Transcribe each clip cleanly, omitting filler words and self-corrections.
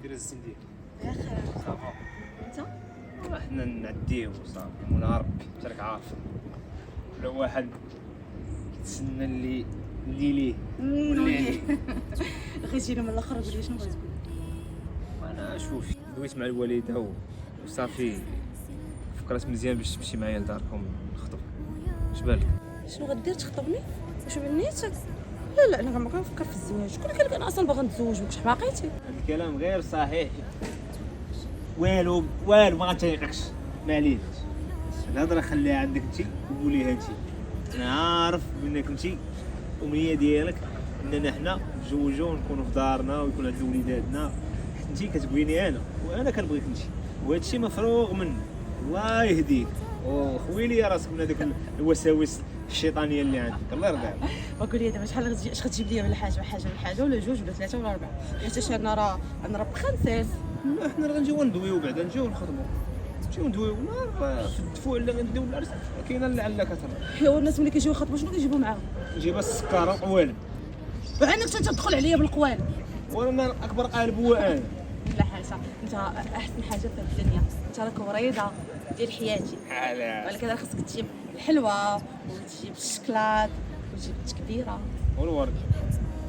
دير الزين ديالك يا خير صافا. انت حنا نعديه وصافي مولا ربي راك عارف ولا واحد كيتسنى اللي ليه نولي غيجينا من الاخر قولي شنو بغيت تقول. وانا شوف دويت مع الوالده وصافي فكرت مزيان باش تمشي معايا لداركم نخطب. اش بالك؟ شنو غدير تخطبني واش من نيتك؟ لا انا ما كنفكر في الزواج. شكون قال لك انا اصلا باغا نتزوج بك حماقيتي؟ هاد الكلام غير صحيح والو ما غتعيقكش معليش. الهضره خليها عندك انت وقوليها انت. انا عارف منك انت الامنيه ديالك اننا حنا نتزوجوا ونكونوا في دارنا ويكون عندنا وليداتنا. انت كتبغيني انا وانا كنبغيك انت وهذا الشيء مفروغ منه. الله يهديك وخوي لي راسك من هذوك الوساوس الشيطانيه اللي عندك. الله يرضى عليك. وقول لي دابا شحال اش غتجيب لي ولا حاجه ولا جوج ولا ثلاثه ولا اربعه؟ حيت انا راه بخنساس. لا حنا راه غنجيو ندويو بعدا نجيو نخدموا نجيو ندويو في الدفوع اللي غنديو العرس كاينه لعل كثر. ايوا الناس ملي كيجيو يخطبوا شنو كيجيبوا معاهم؟ نجيب السكر وقوالب وعندك انت تدخل عليا بالقوالب. وانا اكبر قالب هو انا. لا حاجه انت احسن حاجه في الدنيا. انت راك وريضه ديال حياتي. ولكن راه خصك تجيب الحلوه وتجيب الشكلاط وتجيب التكبيره والورد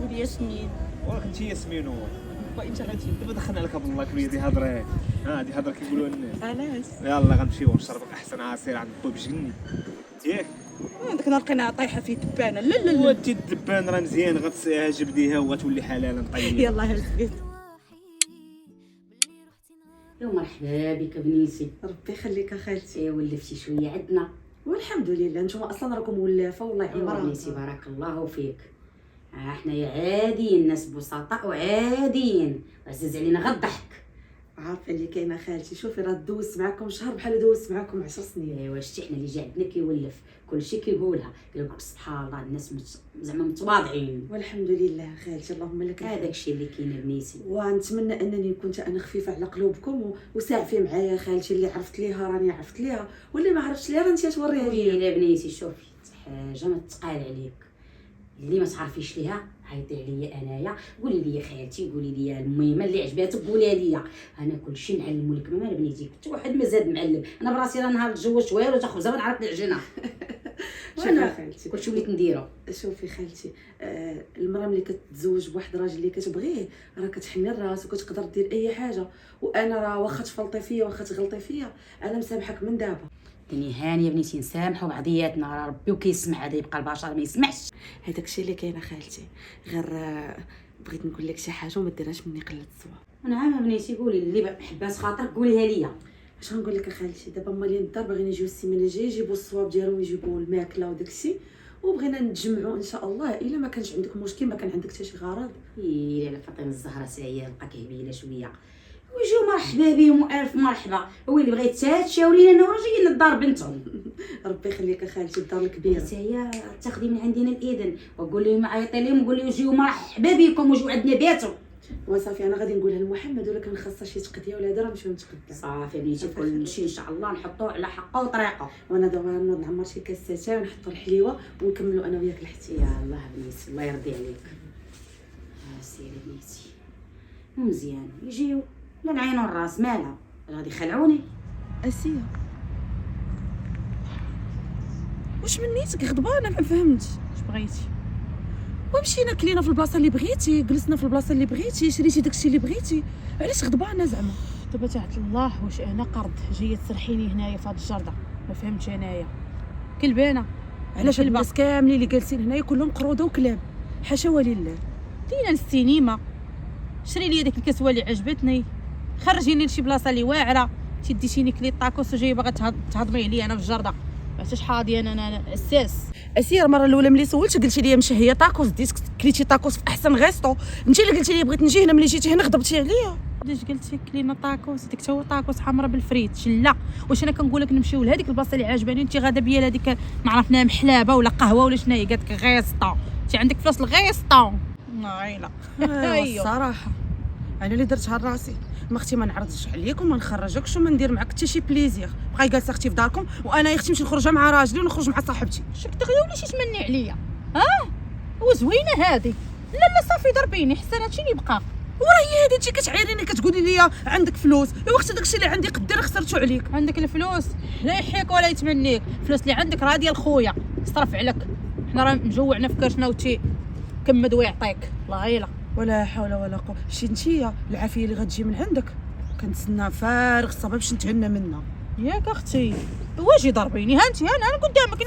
والياسمين. وراك انت ياسمين هو وانت غتجيب. دابا دخلنا عليك بالله كبير دي هضره. هادي هضره كيقولوا الناس. علاش؟ يلا غنمشيو نشربك احسن عصير عند الطوب جني ياك. عندك نهار لقينا طايحه فيه دبانه. لا وانت الدبان راه مزيان غتجبديها وغتولي حلالا طيب. يلا هز بيت. يا مرحبا بك بنيتي. ربي يخليك خالتي. ولفتي شويه عندنا. والحمد لله نتوما اصلا راكم ولافه والله يا يعمرها. بنيتي بارك الله فيك. حنايا عاديين، ناس بسطاء وعاديين، عزيز علينا غير الضحك. عارفه اللي كاينه خالتي. شوفي راه دوزت معكم شهر بحال دوزت معكم 10 سنين. ايوا شتي حنا اللي جا عندنا كيولف كلشي كيقولها كيقول لك سبحان الله الناس زعما متواضعين. والحمد لله خالتي اللهم لك هذاك الشيء اللي كاين بنيتي. ونتمنى انني كنت انا خفيفه على قلوبكم وساعفي معايا خالتي. اللي عرفت ليها راني عرفت ليها واللي ما عرفتش ليها راه انت توريها ليا. لا بنيتي شوفي حاجه ما تقال عليك، اللي ما تعرفيش ليها عيطي عليا انايا، قولي لي خالتي، قولي لي المهمه اللي عجباتك قوليها ليا. انا كلشي نعلمو لك ماما بنيتي. كنت واحد ما زاد معلم. انا براسي راه نهار تزوجت والو تا خبزه ما نعرف العجينه. وانا خالتي كلشي وليت نديرو. شوفي خالتي المراه ملي كتزوج بواحد الراجل اللي كتبغيه راه كتحمي الراس وكتقدر دير اي حاجه. وانا راه واخا تفلطي فيا واخا تغلطي فيا انا مسامحك من دابا. دني هانيه بنيتي نسامحوا بعضياتنا، راه ربي وكيسمع. هذا يبقى البشر ما يسمعش. هذاك الشيء اللي كاينه خالتي. غير بغيت نقول لك شي حاجه وما ديرهاش مني قله الصواب. نعم بنيتي قولي اللي حبات خاطرك قوليها ليا. اش غنقول لك خالتي؟ دابا مالين الدار باغيين يجيو السيمانه الجايه يجيبوا الصواب ديالهم ويجيبوا الماكله وداك الشيء وبغينا نتجمعوا ان شاء الله. الا ما كانش عندك مشكل ما كان عندك حتى شي غرض. لا فاطمه الزهراء ساعيه لقاك هبيله شويه ويجيو مرحبا بهم والف مرحبا. هو اللي بغيت تشاوري لنا وراه جايين للدار بنتهم. ربي يخليك خالتي الدار الكبيره. حتى هي تاخذي من عندنا الاذن وقول لهم عيطي لهم وقول لهم جيو مرحبا بكم وجيو عندنا بيتهم. وصافي انا غادي نقولها لمحمد ولا كان خاصها شي تقديه ولا هذا راه نمشيو نتقدى. صافي بنيتي كلشي ان شاء الله نحطوه على حقه وطريقه. وانا دابا نوض نعمر شي كاسه ونحطوا الحليوه ونكملوا انا وياك الحتي. يا الله بنيتي الله يرضي عليك. سيري بنيتي مزيان يجيو لا نعينوا الراس مالها غادي يخلعوني. اسيه واش من نيتك غضبانه؟ ما فهمتش اش بغيتي. ومشينا كلينا في البلاصه اللي بغيتي، جلسنا في البلاصه اللي بغيتي، شريتي داكشي اللي بغيتي. علاش غضبانه زعما؟ دابا تعت الله واش انا قرض جايه تسرحيني هنايا في هاد الجرده؟ ما فهمتش انايا كلبانه. علاش هاد الناس كاملين اللي جالسين هنايا كلهم قروده وكلاب؟ حاشا ولله. دينا للسينما شري لي داك الكسوه اللي عجبتني، خرجيني لشي بلاصه اللي واعره، تديتيني كلي طاكوس وجايه باغا تهضمي عليا انا في الجرده. عرفتي شحال انا اساس اسير. المره الاولى ملي سولت قلتي لي مشهيه طاكوس، ديت كليتي طاكوس في احسن غيستو. انت اللي قلتي لي بغيت نجي هنا، ملي جيتي هنا غضبتي عليا. علاش قلتي كلينا طاكوس؟ ديك تا هو طاكوس حمرا بالفريت شله. واش انا كنقول لك نمشيو لهذيك البلاصه اللي عاجباني انت غاده بيا لهذيك ما عرفناها محلابه ولا قهوه ولا شنو هي؟ قالت لك غيسطو. انت عندك فلوس الغيسطو عايله. ايوا الصراحه انا اللي درتها لراسي. ما اختي ما نعرضش عليكم وما نخرجكش وما ندير معاك حتى شي بليزير. بقاي جالسه اختي في داركم وانا يا اختي نمشي نخرج مع راجلي ونخرج مع صاحبتي. شك دغيا ولا شي تمني عليا؟ وزوينه هذه. لا صافي ضربيني حسن هادشي اللي بقى. وراه هي هادي كتعايريني كتقولي لي عندك فلوس، وقت داكشي اللي عندي قدر خسرته عليك. عندك الفلوس لا يحييك ولا يتمنيك، الفلوس اللي عندك راه ديال خويا، صرف عليك، حنا راه مجوعنا في كرشنا وتي كمد ويعطيك الله يلا. ولا حول ولا قوه. شتي نتيا العافيه اللي غتجي من عندك كنتسنى فارغ الصبر باش نتهنى منها. ياك اختي واجي ضربيني ها انت، انا قدامك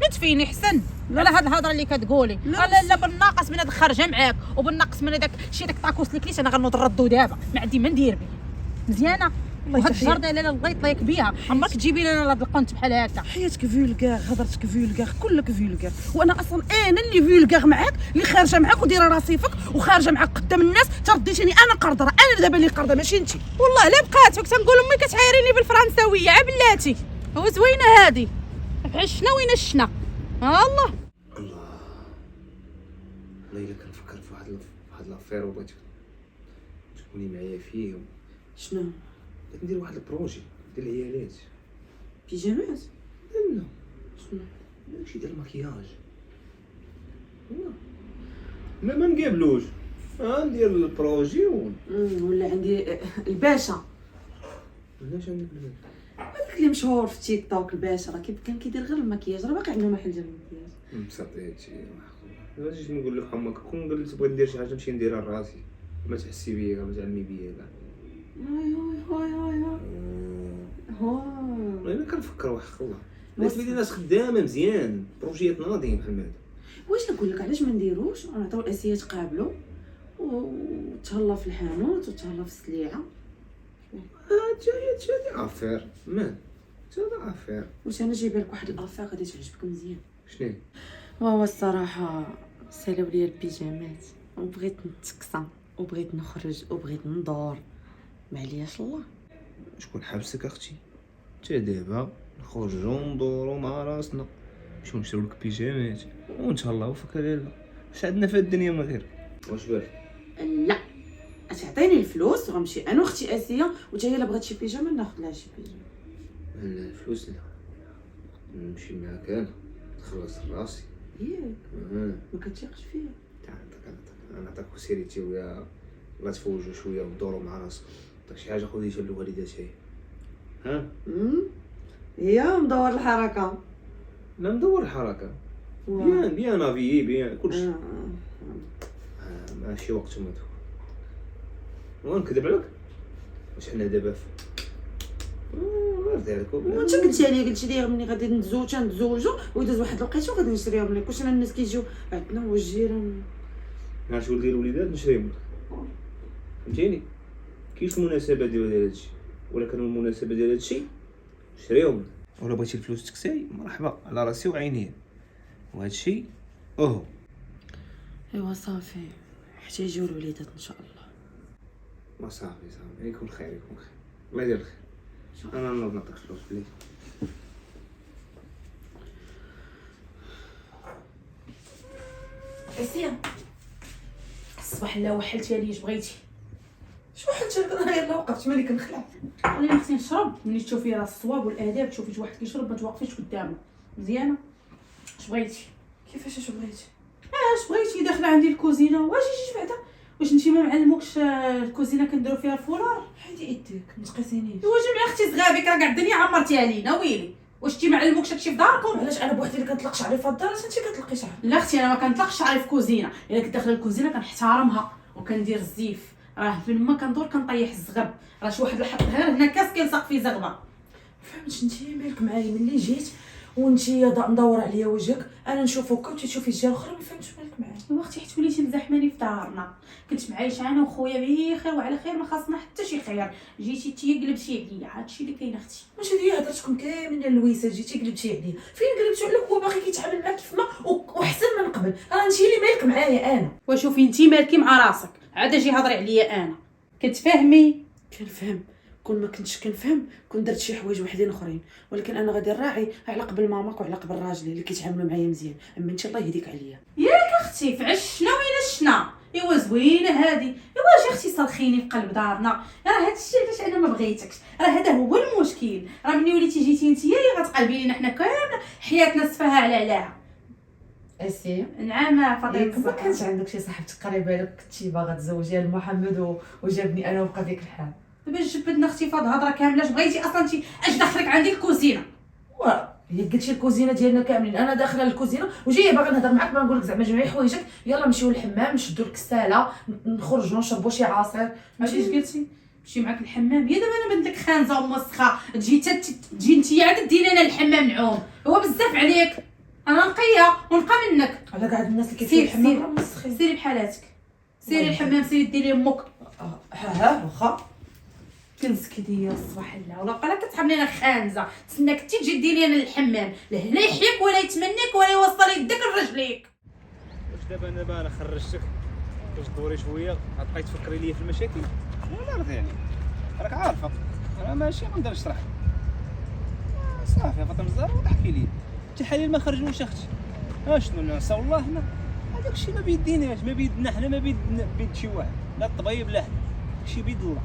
نتفيني حسن على هاد الهضره اللي كتقولي. لا بالناقص من هاد خارجه معاك، وبالناقص من هذاك شي داك طاكوس اللي كليت انا غنوض نردو دابا، ما عندي ما ندير به. مزيانه وهاد الجرده لاله الله يطليك بها، عمرك تجيبي لنا هاد القنت بحال هكا. حياتك فولغار، هضرتك فولغار، كلك فولغار، وانا اصلا انا اللي فولغار معاك، اللي خارجه معاك ودايره راسي فيك وخارجه معاك قدام الناس، ترديتيني انا قردره، انا دابا اللي قردره ماشي انت. والله لا بقات فيك تنقول امي كتعايريني بالفرنساويه عبلاتي، هو زوينه هادي عشنا وين عشنا الله. الله الا كنفكر في واحد لافير وبغيتك تكوني معايا فيه. شنو؟ بغيت ندير واحد البروجي ديال العيالات. بيجامات؟ لا شنو؟ داكشي ديال المكياج. لا ما نقابلوش، ندير البروجي ولا عندي الباشا، علاش عندك البال؟ هذاك اللي مشهور في تيك توك، الباشا راه كان كيدير غير المكياج، راه باقي عنده محل ديال المكياج. بصافي هادشي علاش نقول لك حماك كون قلت بغيت ندير شي حاجه نمشي نديرها لراسي، ما تحسي بيا ما تعلمي بيا كاع. هاي انا كنفكر وحق الله بغيت بيدي ناس خدامه مزيان، بروجيات ناضين بحال هذا. واش نقول لك علاش ما نديروش ونعطيو الاسيه تقابلوا وتهلا في الحانوت وتهلا في السليعه. هادي افير مان، هذا افير. واش انا جايبه لك واحد الافير غادي تعجبك مزيان. شنو وهو الصراحه سالاو ليا البيجامات وبغيت نتكسى وبغيت نخرج وبغيت ندور، معلياش الله. شكون حابسك اختي؟ حتى دابا نخرجو ندورو مع راسنا، نمشيو نشريو لك بيجامات ونتهلاو فيك لالا. واش عندنا في الدنيا من غير؟ واش بالك؟ لا تعطيني الفلوس وغنمشي انا واختي اسيه، وتا هي الا بغات شي بيجامه ناخذ لها شي بيجامه. لا الفلوس لا، نمشي معاك انا نخلص راسي. ياك ما كتثقش فيا؟ انا نعطيك وسيرتي ويا لا تفوجوا شويه ودوروا مع راسك. داك شي حاجه خديتها للوالدات هي. هي مدور الحركه. لا ندور الحركه بيان افي بيان كلشي. ماشي وقت ما تكون ونكذب عليك. واش حنا دابا غير ذلك وانت قلتي لي ملي غادي نتزوجوا ويدوز واحد الوقيته وغادي نشريهم لك. واش انا الناس كيجيو عندنا هو الجيران مع شغل ديال الوليدات نشريهم لك، فهمتيني؟ كاينش المناسبه ديال هادشي، ولا كان المناسبه ديال هادشي شريهم لك. ولا بغيتي الفلوس تكساي مرحبا على راسي وعينيه، وهادشي اوه. ايوا صافي حتى يجيو الوليدات ان شاء الله. ما صافي يكون خير يكون خير، الله يدير الخير. انا نوض نعطيك فلوس بلي اسيا. الصباح لا وحلتي ليش بغيتي؟ شو حلت لك انا يلا وقفت ملي كنخلع. خليني خصني نشرب، ملي تشوفي راه الصواب والاداب تشوفي شي واحد كيشرب ما توقفيش قدامه. مزيانه اش بغيتي؟ كيفاش اش بغيتي؟ اش بغيتي؟ داخله عندي الكوزينه. واش جيتي بعدا؟ واش انتي ما معلموكش الكوزينه كنديرو فيها الفولار؟ حيدي يديك ما تقيسينيش. واش مع اختي صغابك راه كاع الدنيا عمرتي علينا ويلي. واش انتي ما علموكش هادشي في داركم؟ علاش انا بوحدي اللي كنطلق شعري في الدار انت كتطلقي شعري؟ لا اختي انا ما كنطلقش شعري في كوزينه، الا كنت داخله الكوزينه كنحترمها وكندير الزيف. راه فين ما كندور كنطيح الزغب، راه شي واحد اللي حط غير هنا كاس كيلصق فيه زغبه. فهمتش انتي مالك معايا ملي جيت وانتي مدور عليا وجهك، انا نشوفك وانتي تشوفي الجهه الاخرى. ما فهمتش مالك معايا. ايوا اختي حيت وليتي مزحماني في دارنا، كنت معايشه انا وخويا بخير وعلى خير، ما خاصنا حتى شي خير. جيتي تي قلبتي عليا، هادشي اللي كاين اختي. واش هذه هضرتكم كاملين اللويسه؟ جيتي قلبتي عليا فين قلبتي عليك؟ هو باغي كيتعامل معاك كيف ما وحسن من قبل. راه انتي اللي مالك معايا انا. وشوفي انتي مالكي مع راسك، عاد جي هضري عليا انا. كتفهمي؟ كنفهم. كون ما كنتش كنفهم كون درت شي حوايج وحدين اخرين، ولكن انا غادي نراعي على قبل ماماك وعلى قبل راجلي اللي كيتعاملوا معايا مزيان. اما انت الله يهديك عليا. ياك اختي في عشنا وين عشنا. ايوا زوينه هادي. ايوا جي اختي صرخيني في قلب دارنا. راه هادشي علاش انا ما بغيتكش، راه هذا هو المشكل. راه ملي وليتي جيتي نتيا غتقلبي لينا حنا كامل حياتنا سفاها على علاها. اسي نعم فاطمه ياك ما الزهراء. كانش عندك شي صاحبتك قريبه لك كنتي باغا تزوجيها لمحمد وجابني انا وبقى فيك الحال؟ دابا جبدنا اختي فهاد الهضره كامله، اش بغيتي اصلا انت اش دخلك عندي الكوزينه؟ هي قلتي الكوزينه ديالنا كاملين، انا داخله للكوزينه وجايه باغا نهضر معاك، باغا نقول لك زعما جمعي حوايجك يلا نمشيو للحمام نشدو الكساله نخرجوا نشربوا شي عصير. عرفتي اش قلتي؟ نمشي معاك الحمام؟ يا دابا انا بنت لك خانزه وموسخه، تجي انت عاد ديري انا الحمام نعوم، هو بزاف عليك، انا نقيه ونبقى منك. على كاع الناس اللي سير كيمشيو للحمام راه مسخين. سيري بحالاتك، سيري الحمام، سيري ديري امك. ها واخا كنسكتي الصباح لا ولا بقى كتحملي انا خانزه، تسناك انت تجي ديري انا الحمام، لا لا يحييك ولا يتمنيك ولا يوصل يدك لرجليك. واش دابا انا خرجتك باش تدوري شويه غتبقاي تفكري ليا في المشاكل ولا رضي يعني راك عارفه انا ماشي ما نقدرش نشرح صافي فاطمه الزهراء وتحكي لي انت حاليا ما خرجوش اختي شنو نعسى والله حنا هذاك الشيء ما بيديناش ما بيدنا حنا ما بيد شي واحد لا الطبيب لا حنا داكشي بيد الله.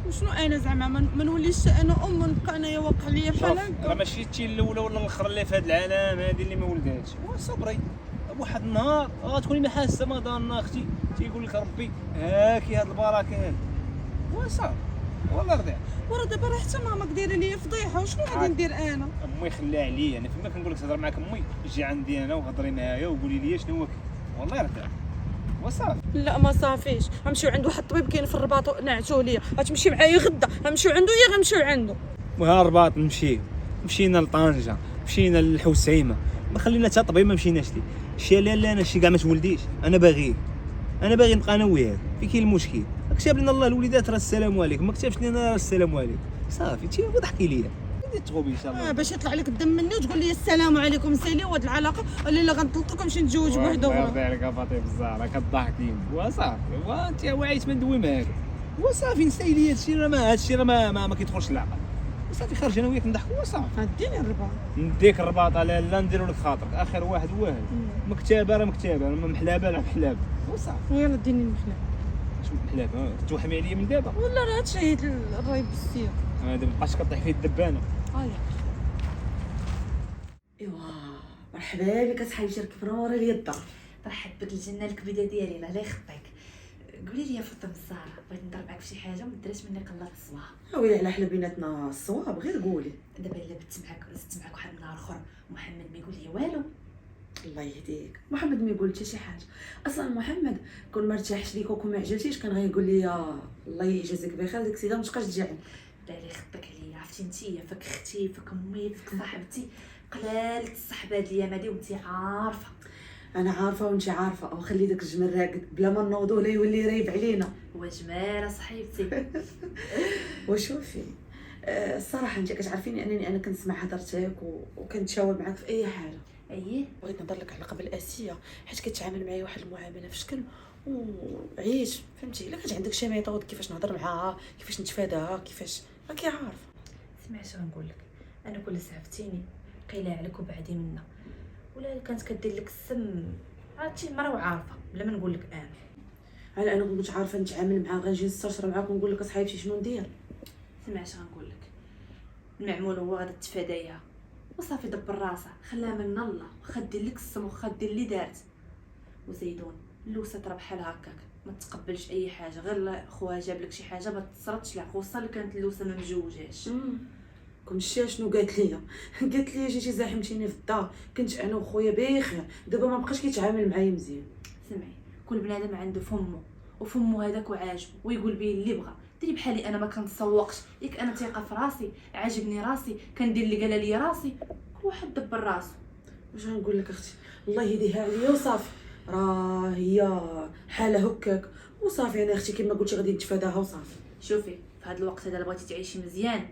وشنو انا زعما ما نوليش انا نبقى انايا واقع ليا بحال راه ماشي انت الاولى ولا الاخر اللي في هذا العالم هذه اللي ما ولداتش وصبري واحد النهار غتكوني ما حاسه ما ضامنه اختي تيقول لك ربي هاكي هاد البركه هذه وصافي والله رضي. ورا دابا راه حتى ماماك دايره ليا فضيحه وشنو غادي ندير انا؟ امي خليها عليا انا فما كنقول لك تهضر معاك امي جي عندي انا وهضري معايا وقولي لي شنو هو والله رضي وصافي. لا ما صافيش غنمشيو عند واحد الطبيب كاين في الرباط نعتوه ليا غتمشي معايا غدا غنمشيو عنده يا غنمشيو عنده. وها الرباط مشينا لطنجه مشينا للحسيمه ما خلينا حتى طبيب ما مشيناش ليه شي لا انا شي كاع ما تولديش انا باغي نبقى انا وياك في كاين المشكل كتب لنا الله الوليدات راه السلام عليكم ما كتبش لنا راه السلام عليكم صافي انت وضحكي ليا بدي تغوبي ان شاء الله باش يطلع لك الدم مني وتقول لي السلام عليكم سالي وهاد العلاقه اللي لا غنطلقك ونمشي نتزوج بوحده الله اخرى. يرضي عليك فاطمه الزهراء كضحكي وصافي وانت وعيت ما ندوي معاك وصافي نساي لي هادشي راه ما كيدخلش العقل وصافي خرج انا وياك نضحكوا وصافي اديني الرباط نديك الرباط لا نديرو لك خاطرك اخر واحد مكتابه راه مكتابه محلابه راه محلابه وصافي يلا اديني المخلع شنو محلابه توحمي عليا من دابا ولا راه تشهد الراي بالسير. هذا مابقاش كطيح فيه الدبانه. ايوا مرحبا بك اصحابي شارك منوره ليا الدار. مرحبا بك الجنه الكبيده ديالي الله يخطيك. قولي لي يا فاطمه الزهراء بغيت نضرب معاك في شي حاجه وما دريش منك الله الصواب. ويلي على حنا بيناتنا الصواب غير قولي. دابا الا بت معاك زدت معاك واحد النهار اخر محمد ما يقول لي والو. الله يهديك محمد ما يقول حتى شي حاجه اصلا محمد كون ما ارتاحش ليك وكون ما عجبتيش كان غيقول لي الله يجازيك بخير ديك السيده ما تبقاش تجي عندي. لا لا يخطيك عليا عرفتي نتيا فك اختي فك امي فك صاحبتي قلالت الصحبه هاد الايام هادي وانتي عارفه. انا عارفه وانت عارفه وخلي داك الجمل راقد بلا ما نوضوه لا يولي رايب علينا. هو جمال صاحبتي. وشوفي الصراحه انت كتعرفيني انني انا كنسمع هضرتك وكنتشاور معاك في اي حاجه. اييه بغيت نهضر لك على قبل اسيه حيت كتعامل معايا واحد المعامله في شكل وعيش فهمتي الا كانت عندك شي ميثود كيفاش نهضر معاها كيفاش نتفاداها كيفاش راكي عارفه. سمعت شنو نقول لك انا كل صاحبتيني قيله عليك وبعدي منا ولا كانت كدير لك السم عرفتي المراه وعارفه بلا ما نقول لك على انا كنت عارفه نتعامل معاها غنجي نستشر معاك ونقول لك اصحابتي شنو ندير. سمعت غنقول لك المعمول هو غادا تفادايها وصافي دبر راسها خلاها من الله واخا دير لك السم واخا دير اللي دارت. وزيدون اللوسه ترى بحال هكاك ما تقبلش اي حاجه غير خوها جاب لك شي حاجه ما تصرتش لها خصوصا اللي كانت اللوسه ما مجوجاش. كنت شنو قالت لي جيتي زاحمتيني في الدار كنت انا وخويا بخير دابا ما بقاش كيتعامل معايا مزيان. سمعي كل بنادم عنده فمه وفمه هذاك وعاجبه ويقول به اللي بغى. ديري بحالي انا ما كنتسوقش ياك انا ثقه في راسي عاجبني راسي كندير اللي قال لي راسي كل واحد دبر راسو. واش غنقول لك اختي الله يهديها عليا وصافي راه هي حاله هكاك وصافي انا اختي كما قلتي غادي نتفاداها وصافي. شوفي في هذا الوقت هذا بغيتي تعيشي مزيان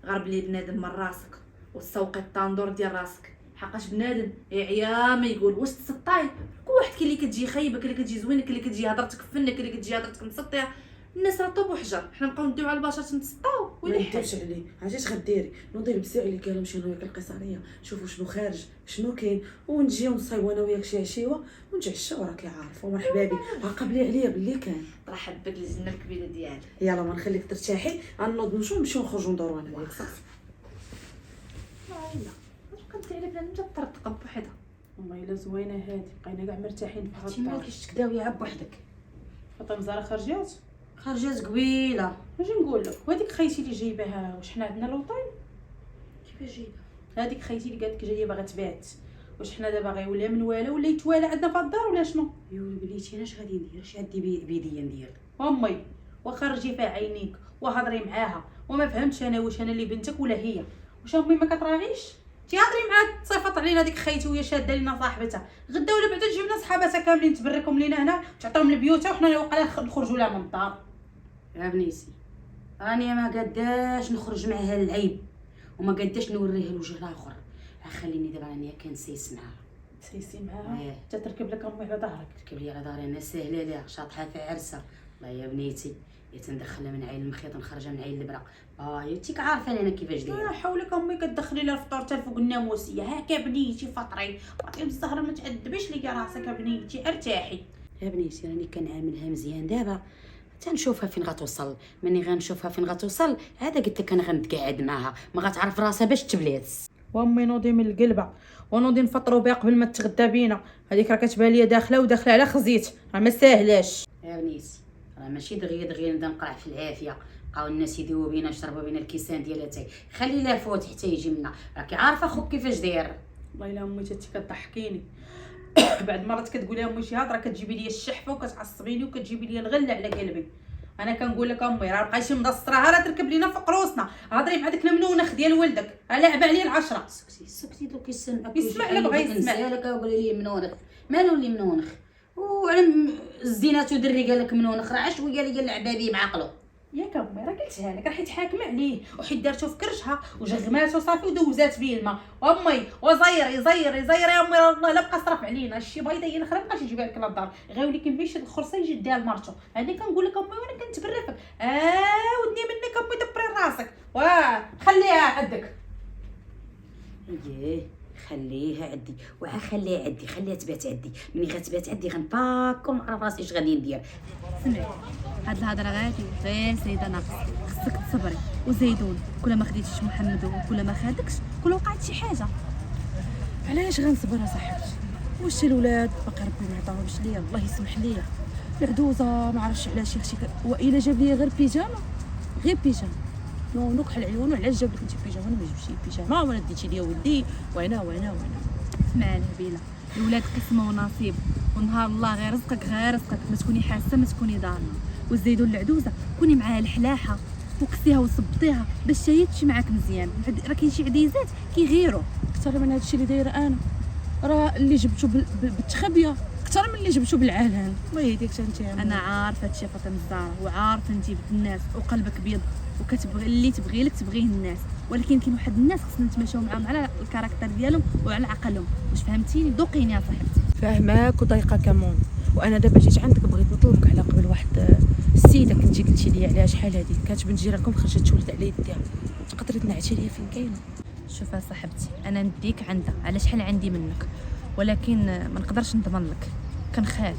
غرب لي بنادم من راسك وتسوقي الطاندور ديال راسك حقاش بنادم يعيا ما يقول واش تسطاي كل واحد كاين اللي كتجي خايبه كاين اللي كتجي زوينه كاين اللي كتجي هضرتك فنه كاين اللي كتجي هضرتك مسطيه. الناس راه طوب وحجر حنا نبقاو نديو على البشر تنسطاو ما ويلي نديرش عليه عرفتي غديري نوضي لبسي عليك يلا نمشيو انا وياك القيصريه نشوفوا شنو خارج شنو كاين ونجيو نصايبوا انا وياك شي عشيوه ونتعشاو راكي عارفه ومرحبا بك قبلي عليا باللي كان. رحب بك الجنه الكبيره ديالي. يلا ما نخليك ترتاحي غنوض نمشيو نخرجوا ندوروا انا وياك صافي. لا كنت على بلا نتا ترتقب بوحدها والله الا زوينه هادي، بقينا كاع مرتاحين في هاد انت مالك الدار. اش تكداويها بوحدك؟ فاطمه زهره خرجات، خرجات قبيله. اجي نقول لك، وهذيك خيتي اللي جايباها واش حنا عندنا لوطين؟ كيفاش جايبه؟ هذيك خيتي اللي قالت لك جايه باغا تبات، واش حنا دابا غيولي من والو ولا يتوالى عندنا في الدار ولا شنو؟ يولي بليتي انا اش غادي ندير؟ اش عندي بيديا ندير؟ امي وخرجي فيها عينيك وهضري معاها، وما فهمتش انا واش انا اللي بنتك ولا هي، واش امي ما كتراغيش؟ تيهضري معاها تصيفط علينا ديك خيتي وهي شاده لينا صاحبتها، غدا ولا بعدا تجيب لنا صحاباتها كاملين تبركم لينا هنا تعطيهم البيوت وحنا وقيلا نخرجوا لها من الدار. يا بنيتي راني ما قداش نخرج معها العيب، وما قداش نوريها الوجه الاخر. خليني دابا راني كنسيس معاها. تسيسي معاها إيه. حتى تركب لك امي على ظهرك. تركب لي على داري انا ساهله ليها، شاطحه في عرسه. والله يا بنيتي يا تندخلها من عين المخيط نخرجها من عين البرا. يتيك عارفه انا كيفاش لا دايره. حولك امي كتدخلي لها الفطور حتى فوق الناموسيه. هاكا بنيتي فطري فاطمه الزهره ما تعذبيش ليا راسك يا بنيتي، ارتاحي. يا بنيتي راني كنعاملها مزيان دابا، تنشوفها فين غتوصل. مني غنشوفها فين غتوصل عاد قلت لك انا غنتقعد معاها، ما غتعرف راسها باش تبلات. وامي نوضي من القلبه ونوضي نفطروا بها قبل ما تغدى بينا. هذيك راه كتبان ليا داخله على خزيت، راه ما ساهلاش. يا بنيتي راه ماشي دغيا نبدا نقرع في العافيه، بقاو الناس يديروا بينا يشربوا بينا الكيسان ديال اتاي. خلي لها فوت حتى يجي منا، راكي عارفه خوك كيفاش داير. والله الا امي تاتي كضحكيني. بعد مرات كتقولي امي شي هضره كتجيبي لي الشحفه وكتعصبيني وكتجيبي لي الغله على قلبي. انا كنقول لك امي راه بقيتي مدصراها راه تركب لينا فوق روسنا. هضري مع داك المنونخ ديال ولدك راه لعب عليه العشره. سكتي دوك يسمعك يسمع لك بغا يسمع. لك وقول لي منونخ، مالو اللي منونخ؟ وعلى الزينات ودري قال لك منونخ، راه شويه اللي لعب به بعقله. ياك امي راه قلتها لك، راه حيت حاكمه عليه وحيت دارته في كرشها وجغماته صافي ودوزات به الماء. وامي وزير يا امي راه الله لا بقى صرف علينا الشي بيضه هي الاخرى مابقاش يجيبها لك للدار، غيولي كيمشي يشد الخرصه يجي يديها لمرتو. هاني كنقول لك امي وانا كنتبرفك. ودني منك امي دبري راسك خليها عندك. ايه خليها عندي خليها عندي، خليها تبات عندي. ملي غتبات عندي غنباكو ونعرف راسي اش غادي ندير. سمعي هاد الهضره غادي غير سيده ناقص، خصك تصبري وزيدون. كل ما خديتيش محمد وكل ما خادكش كل وقعت شي حاجه. علاش غنصبر اصاحبتي؟ واش الولاد باقي ربي ما عطاهمش ليا، الله يسمح ليا. العدوزه ما عرفتش علاش شي والا جاب لي غير بيجامه، غير بيجامه نوك حل العيون. وعلاش جاب لك انت بيجامه؟ انا ما جبتش لي بيجامه ولا ديتي ليا ولدي وانا. اسمعني نبيله، الولاد قسمه ونصيب، ونهار الله غير رزقك ما تكوني حاسه ما تكوني ضامنه. والزيدون العدوزه كوني معاها الحلاحه وكسيها وصبطيها باش هي تمشي معاك مزيان. راه كاين شي عديزات كيغيروا اكثر من هادشي اللي دايره انا، راه اللي جبتو بالتخبيه اكثر من اللي جبتو بالعلن. الله يهديك انت. انا عارفه هادشي فاطمه الزهراء، وعارفه انت بنت الناس وقلبك بيض وكتبغي اللي تبغي لك تبغيه الناس، ولكن كاين واحد الناس خصنا نتماشاو معاهم على الكاركتر ديالهم وعلى عقلهم. واش فهمتيني؟ دوقيني يا صاحبتي. فاهماك وضايقه كمون. وانا دابا جيت عندك بغيت نطلبك على قبل واحد السيده كنتي قلتي لي عليها شحال هذه، كانت بنت جيرانكم خرجت تولد على يديها، تقدري تنعتي ليا فين كاينه؟ شوف يا صاحبتي انا نديك عندها على شحال عندي منك، ولكن ما نقدرش نضمن لك، كنخاف.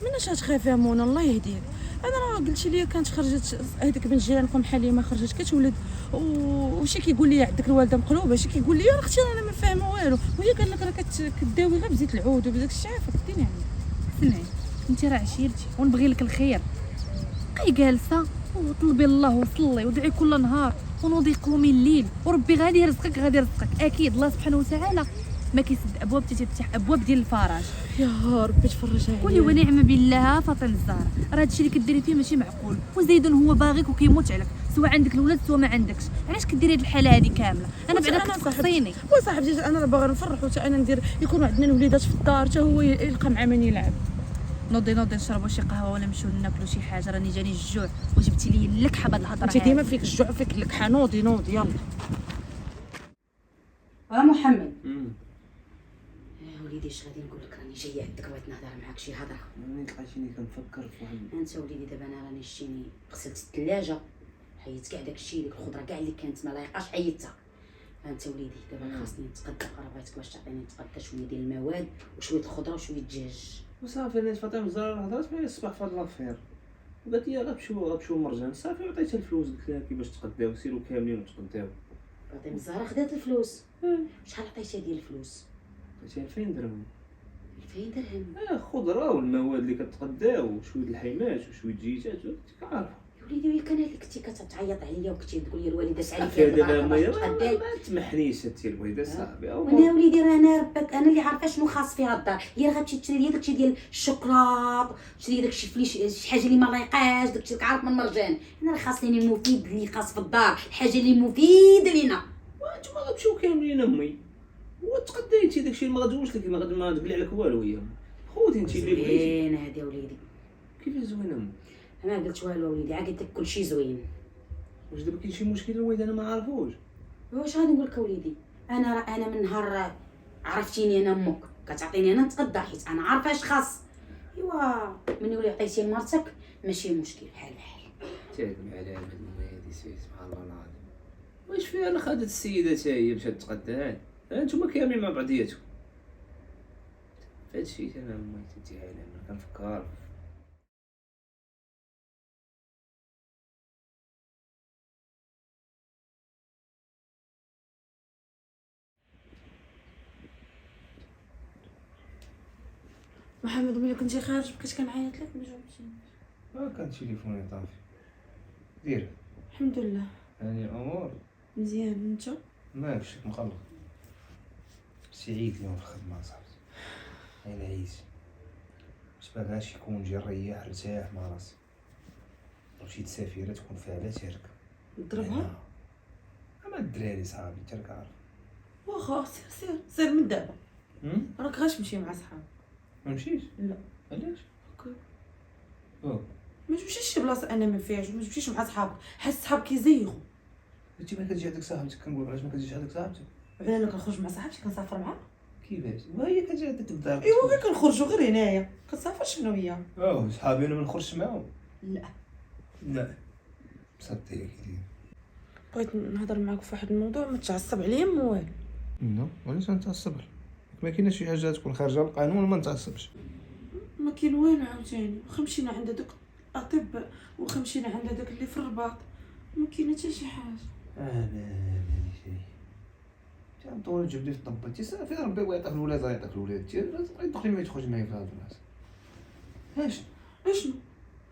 مناش غتخافي يا منى الله يهديك؟ انا راه قلتي لي كانت خرجت هذيك بنت جيرانكم حليمه خرجت كتولد وشي كيقول لي عندك الوالده مقلوبه، شي كيقول لي اختي انا ما فاهمه والو، وهي قال لك راه كداوي غير بزيت العود وبداك الشعافه كديني يعني. سمعي انت راه عشيرتي ونبغي لك الخير، بقي جالسه وطلبي الله وصلي ودعي كل نهار ونوضي قومي الليل، وربي غادي يرزقك اكيد. الله سبحانه وتعالى ما كيسد ابواب تفتح ابواب ديال الفرج. يا ربي تفرج عليا. قولي ونعم بالله فاطمه الزهراء، راه هادشي اللي كديري فيه ماشي معقول. وزيدون هو باغيك وكيموت عليك، سواء عندك الولاد سواء ما عندكش. علاش كديري هاد الحاله هذه كامله؟ انا بعدا كتخصيني وصاحبتي انا راه باغا نفرح حتى انا ندير يكونوا عندنا الوليدات في الدار حتى هو يلقى مع من يلعب. نوضي نشربوا شي قهوه ولا نمشيو ناكلوا شي حاجه، راني جاني الجوع وجبتي لي اللكحه بهاد الهضره. انت ديما فيك الجوع فيك اللكحه. نوضي يلا. محمد وليدي اش غادي نقول لك؟ راني جايه عندك بغيت نهضر معاك شي هضره. ملي لقيتيني كنفكر في واحد انت وليدي دابا انا راني شتيني غسلت الثلاجه، حيدت كاع داكشي ديك الخضره كاع اللي كانت ما لايقاش حيدتها. انت وليدي دابا خاصني نتغدى، راه بغيتك باش تعطيني نتغدى شويه ديال المواد وشويه الخضره وشويه الدجاج. وصافي. انا فاطمه الزهراء هضرت معايا الصباح في هاد لافير وقالت لي غنمشيو مرجان. صافي عطيتها الفلوس قلت لها كيفاش تقداو سيروا كاملين وتقداو. فاطمه الزهراء خدات الفلوس. شحال عطيتيها ديال الفلوس؟ عطيتها 2000 درهم. 2000 درهم. خضره والمواد اللي كتقداو وشويه الحيمات وشويه الجيتات عارف. يا وليدي وين كان اللي كنتي كتعيط عليا وكنتي تقول لي الوالده سالي صافي فيها دابا ما تقداي. تمحنيش انت البيضه صاحبي وانا وليدي رانا ربك انا اللي عارفه شنو خاص فيها الدار. هي راه غتمشي تشري لي داكشي ديال الشوكولات، تشري داكشي فليش شي حاجه اللي ما لايقاش، داكشي عارف من مرجان. انا راه خاصني المفيد اللي خاص في الدار، الحاجه اللي مفيده لينا. وانتم غتمشيو كاملين امي وتقدايتي داكشي اللي ما غادوش لك ما تقلي عليك والو. هي خودي انت اللي بغيتي. زوين هادي وليدي. كيفاش زوين امي؟ انا قلت والو وليدي، عا قلت لك كلشي زوين. واش دابا كاين شي مشكل الوالد انا ما عارفوش؟ واش غادي نقول لك وليدي؟ انا من نهار عرفتيني انا امك كتعطيني انا نتغدى، حيت انا عارفه اش خاص. ايوا ملي ولي عطيتي لمرتك ماشي مشكل، بحال تعلم على هاد هادي سبحان الله العظيم. واش فيها انا خدت السيده حتى هي مشات تقدها، انتوما كاملين مع بعضياتكم. فهادشي انا امي تديها على انا كنفكر. محمد ملي كنتي خارج بقيت كنعيط لك ما جاوبتينيش. كان تليفوني طافي. دير الحمد لله هاني الامور. مزيان. انت ماكش مقلق. سعيد اليوم في الخدمه صاحبي. انا عييت. باش باغاش يكون نجي نريح ارتاح مع راسي. مشيت سفيره تكون فاعله ترك. نضربها؟ اما الدراري صاحبي انت عارف. واخا سير من دابا. راك غاش تمشي مع صحابك. ما نمشيش؟ لا. علاش؟ هكا ما تمشيش شي بلاصه انا ما فيهاش، ما تمشيش مع صحابك، حيت صحابك يزيغوا. انت ما كتجي عندك صاحبتك، كنقول علاش ما كتجيش عندك صاحبتك؟ علاه انا كنخرج مع صحابتي كنسافر معاها. كيفاش؟ وهي كتجي عندك الدار. ايوا غير كنخرجوا غير هنايا كنسافر شنو هي. صحابي انا ما نخرجش معاهم. لا صدقني. بغيت نهضر معاك في واحد الموضوع، ما تعصب عليا ما والو. نو علاش نتعصب؟ ما كايناش شي حاجه تكون خارجه من القانون ما نتعصبش. ما كاين والو عاوتاني، واخا مشينا عند داك الاطباء واخا مشينا عند داك اللي في الرباط ما كاينه حتى شي حاجه. ماني شي تنطول تجبدي في الطب انت صافي ربي يعطيك الولاد يعطيك الولاد انت تبقاي تدخلي ما تخرج معايا في هاد البلاصه. اشنو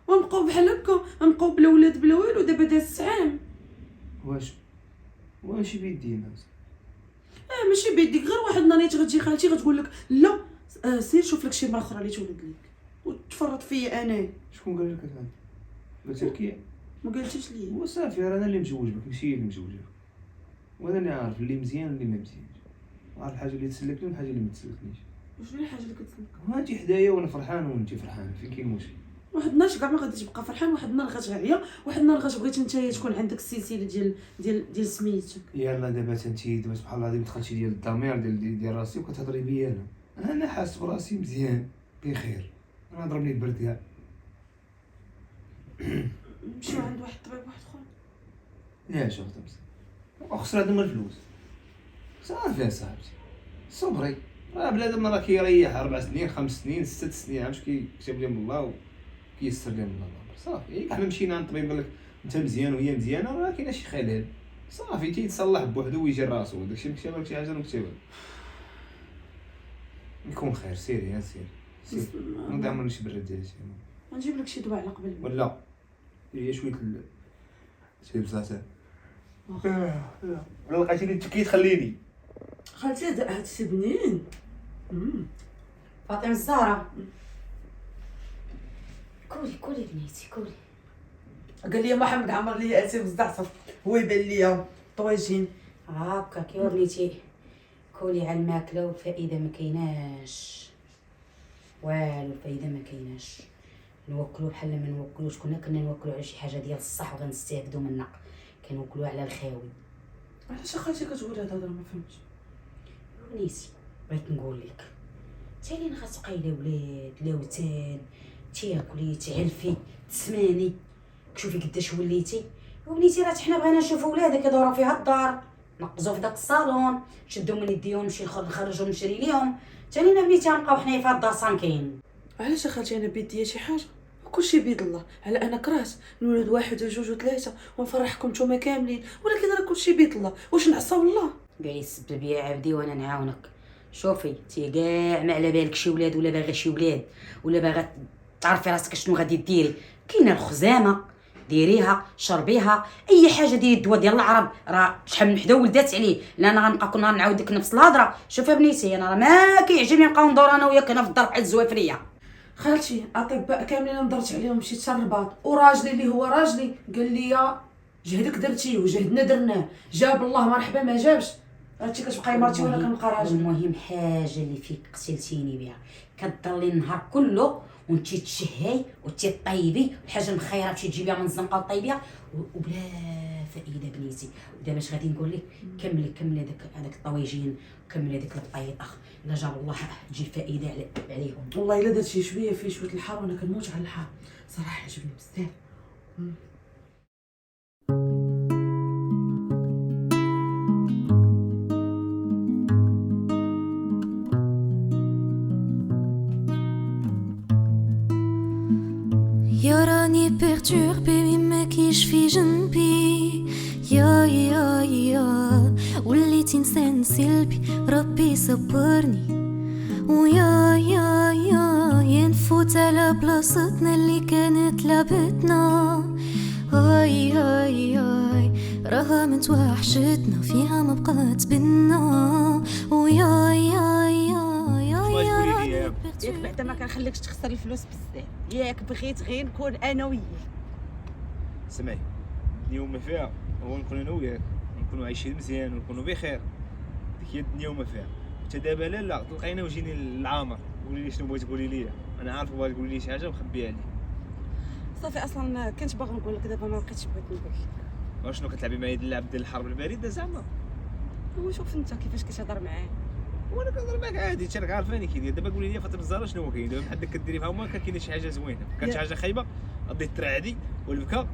ونبقاو بحال هكا نبقاو بلا ولاد بلا والو دابا داز عام. واش بيدينا ماشي بيديك، غير واحد النهار غتجي خالتي غتقول لك لا سير شوف لك شي مرا اخرى اللي تولد لك وتفرط فيا انا. شكون قال لك هذا؟ قلت لك ايه ما قالتيش ليا. وصافي انا اللي مزوج بك ماشي هي اللي مزوجه، وانا اللي عارف اللي مزيان واللي ما مزيانش، عارف الحاجه اللي تسلكني والحاجه اللي ما تسلكنيش. شنو الحاجه اللي كتسلك؟ وانت حدايا وانا فرحان وانت فرحانه، فين كاين المشكل؟ واحد النهار كاع ما غادي تبقى فرحان، واحد النهار غتعيا، واحد النهار غتبغي نتايا تكون عندك السلسله ديال سميتك. يلا دابا انتي دابا سبحان الله العظيم دخلتي ديال الضمير ديال راسي وكتهضري بيا انا حاس براسي مزيان بخير، انا ضربني البرد كاع. نمشيو عند واحد الطبيب واحد اخر. لا شوف خسر هذا من الفلوس صافي صاحبتي صبري، راه بنادم راه كيريح 4 سنين 5 سنين 6 سنين عرفتش كيكتب لي من الله وكيسر لي من الله صافي. حنا مشينا عند الطبيب قال لك انت مزيان وهي مزيانه راه كاينه شي خلل صافي تيتصلح بوحدو ويجي راسو، داكشي مكتوب لك شي حاجه مكتوبه يكون خير. سيري يا سير نوضع من شي برد ديالي غنجيب لك شي دواء على قبل ولا هي شويه شي بزاف ولا لقيتيني تكيت خليني خالتي هادشي بنين. فاطمه الزهراء كولي بنيتي كولي. قال لي محمد عمر لي اتي مزدعصف هو يبان ليا طواجين هاكا كيما بنيتي كولي على الماكله والفائده ما كايناش والو، الفائده ما كايناش. نوكلو بحال ما نوكلوش، كنا نوكلو على شي حاجه ديال الصح وغنستافدوا منها، كنوكلو على الخاوي. علاش خالتي كتقول هاد الهضره ما فهمتش؟ بنيتي بغيت نقول لك تالين غتبقاي لا ولاد لا وتان تاكلي تعلفي تسماني، شوفي قداش وليتي. وبنيتي راه حنا بغينا نشوفوا ولادك يدوروا فيها الدار، نقزوا في داك الصالون، شدوا من يديهم نمشي نخرجوا نشري ليهم. تالينا بنيتي غنبقاو حنايا في هاد الدار صامكين. علاش خالتي انا بيديا شي حاجه؟ كلشي بيد الله. على انا كرهت نولد 1 و2 و3 ونفرحكم نتوما كاملين، ولكن راه كلشي بيد الله. واش نعصاو الله؟ قال يسبب يا عبدي وانا نعاونك. شوفي تي كاع ما على بالك شي ولاد ولا باغا شي ولاد ولا باغا تعرفي راسك شنو غادي ديري. كاينه الخزامه ديريها شربيها اي حاجه ديري الدواء ديال العرب راه شحال من حدا ولدات عليه. لا انا غنبقى كنا نعاود لك نفس الهضره. شوفي يا بنيتي انا راه ما كيعجبني نبقاو ندور انا وياك هنا في الدار بحال الزوافريه. خالتي اطباء كاملين نضرت عليهم مشيت حتى الرباط وراجلي اللي هو راجلي قال لي جهدك درتيه وجهدنا درناه جاب الله مرحبا ما جابش هادشي كتبقاي مرتي وانا كنبقى راجل. المهم حاجه اللي فيك قتلتيني بها كتضلي النهار كله وانتي تشهي وانتي طيبي الحاجه المخيره تمشي تجيبيها من الزنقه وطيبيها وبلا فائده بنيتي. ودابا اش غادي نقول لك كملي هذاك الطويجين كملي هذيك البطيطه الا جاب الله تجي فائده عليهم. والله الا درت شي شويه فيه شويه الحار وانا كنموت على الحار صراحه عجبني بزاف. يا راني بيرتوربي ما كيش في جنبي يا وليت انسان سلبي ربي صبرني ويا نفوت على بلاصتنا اللي كانت لعبتنا هاي راها متوحشتنا فيها ما بقات بينا ياك بعدا ما كنخليكش تخسر الفلوس بزاف. ياك بغيت غير نكون انا وياك. سمعي الدنيا وما فيها هو نكون انا وياك نكونوا عايشين مزيان ونكونوا بخير. ديك هي الدنيا وما فيها. حتى دابا لا تلقينا وجيني للعامر قولي لي شنو بغيتي تقولي لي. انا عارف بغيتي تقولي لي شي حاجه مخبيه عليك. صافي اصلا كنت باغا نقول لك دابا ما بقيتش بغيت نقول لك. شنو كتلعبي معايا اللعب ديال الحرب البارده زعما؟ هو شوف انت كيفاش كتهضر معايا وانا كنهضر معاك عادي انت راك عارفاني كي دابا قولي لي فاطمه الزهراء شنو هو كاين دابا بحال داك كديري فيها هما كاينه شي حاجه زوينه كانت شي حاجه خايبه غادي ترعدي والبكا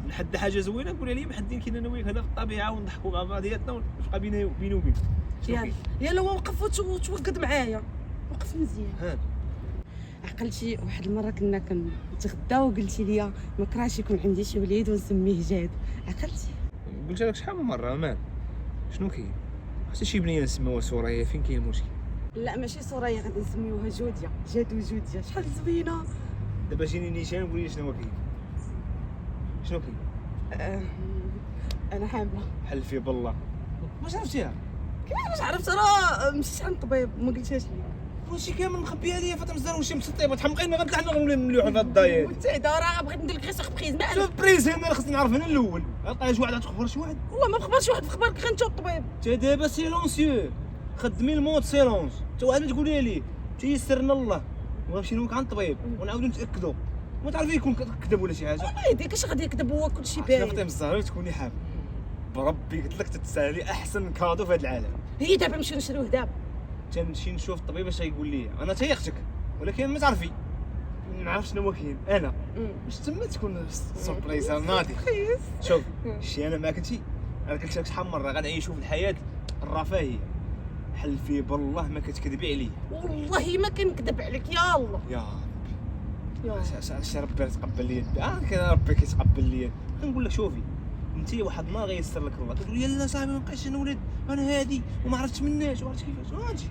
نحد حاجه زوينه قولي لي محدين كاين انا وياك هذا في الطبيعه ونضحكوا مع بعضياتنا ونبقى بيني وبينك. يلا وقف وتوقد معايا وقف مزيان. ها عقلتي واحد المره كنا كنتغداو وقلتي لي ما كرهتش يكون عندي شي وليد ونسميه جاد. عقلتي قلت لك شحال من مره مان شنو كاين حتى شي بنيه نسموها سوريا فين كاين المشكل؟ لا ماشي سوريا غادي نسميوها جوديا جاد وجوديا شحال زوينه. دابا جيني نيشان قولي لي شنو كاين شنو كاين. انا حامله. حلفي بالله واش عرفتيها؟ كيفاش عرفت راه مشيت عند الطبيب ما قلتهاش لي. وشي كامل مخبيها ليا فاطمه الزهراء وشي مسطيبه تحمقيني غنطلع انا مليوح في هاد الداير. وانت راه بغيت ندير لك غير سوربريز ما شوف بريز انا خصني نعرف انا الاول غلقى شي واحد تخبر شي واحد. والله ما خبرش واحد في خبرك غير انت والطبيب. تا دابا سيلونسيو خدمي المود سيلونس تا واحد ما تقولي لي تيسرنا الله ونمشي نوك عند الطبيب ونعاودو نتاكدوا ما تعرفي يكون كذب ولا شي حاجه. ما يديك اش غادي يكذب هو كلشي باين. فاطمه الزهراء تكوني حامل بربي قلت لك تتسالي احسن كادو في هذا العالم. هي دابا نمشيو نشريوه دابا. تنمشي نشوف الطبيب اش غيقول لي انا تاهي اختك ولكن ما تعرفي نعرف شنو هو كاين انا باش تما تكون سوربريز ناضي. شوف شتي انا معاك انتي انا قلت لك شحال من مره غنعيشوا في الحياه الرفاهيه حلفي بالله ما كتكذبي عليا. والله ما كنكذب عليك يا الله يا ربي اش ربي يتقبل لي كان ربي كيتقبل لي. كنقول لك شوفي انتي واحد ما غيسر لك الله كتقول يلا صاحبي ما بقاش نولد انا هادي وما عرفتش مناش وعرفت كيفاش هادشي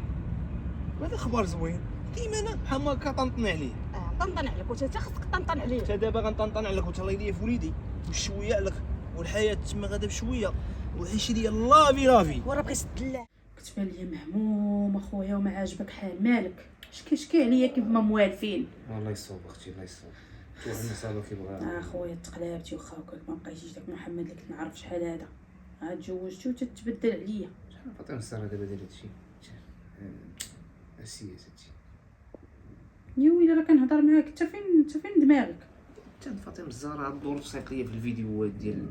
هذا خبر زوين ديما انا بحال ما كطنطن عليه. طنطن عليك وانت خاصك طنطن عليه. حتى دابا غنطنطن عليك وتهلاي ليا في وليدي وشويه عليك والحياه تما غادا بشويه وعيشي ليا لافي وراه بغيت تدلع. كتبان ليا مهموم اخويا وما عاجبك حال مالك شكي عليا كيف ما موالفين. الله يصوب اختي الله يصوب شوف عندنا صالو كيبغى. اخويا تقلابتي وخا وكاك ما بقيتيش داك محمد اللي كنت نعرف شحال هذا عاد تزوجتي وتتبدل عليا. شحال فاطمه الزهراء دابا دايره هادشي السياسه هادشي. يا ويلي راه كنهضر معاك انت فين دماغك؟ حتى فاطمه الزهراء الدور الوثائقيه في الفيديوهات ديال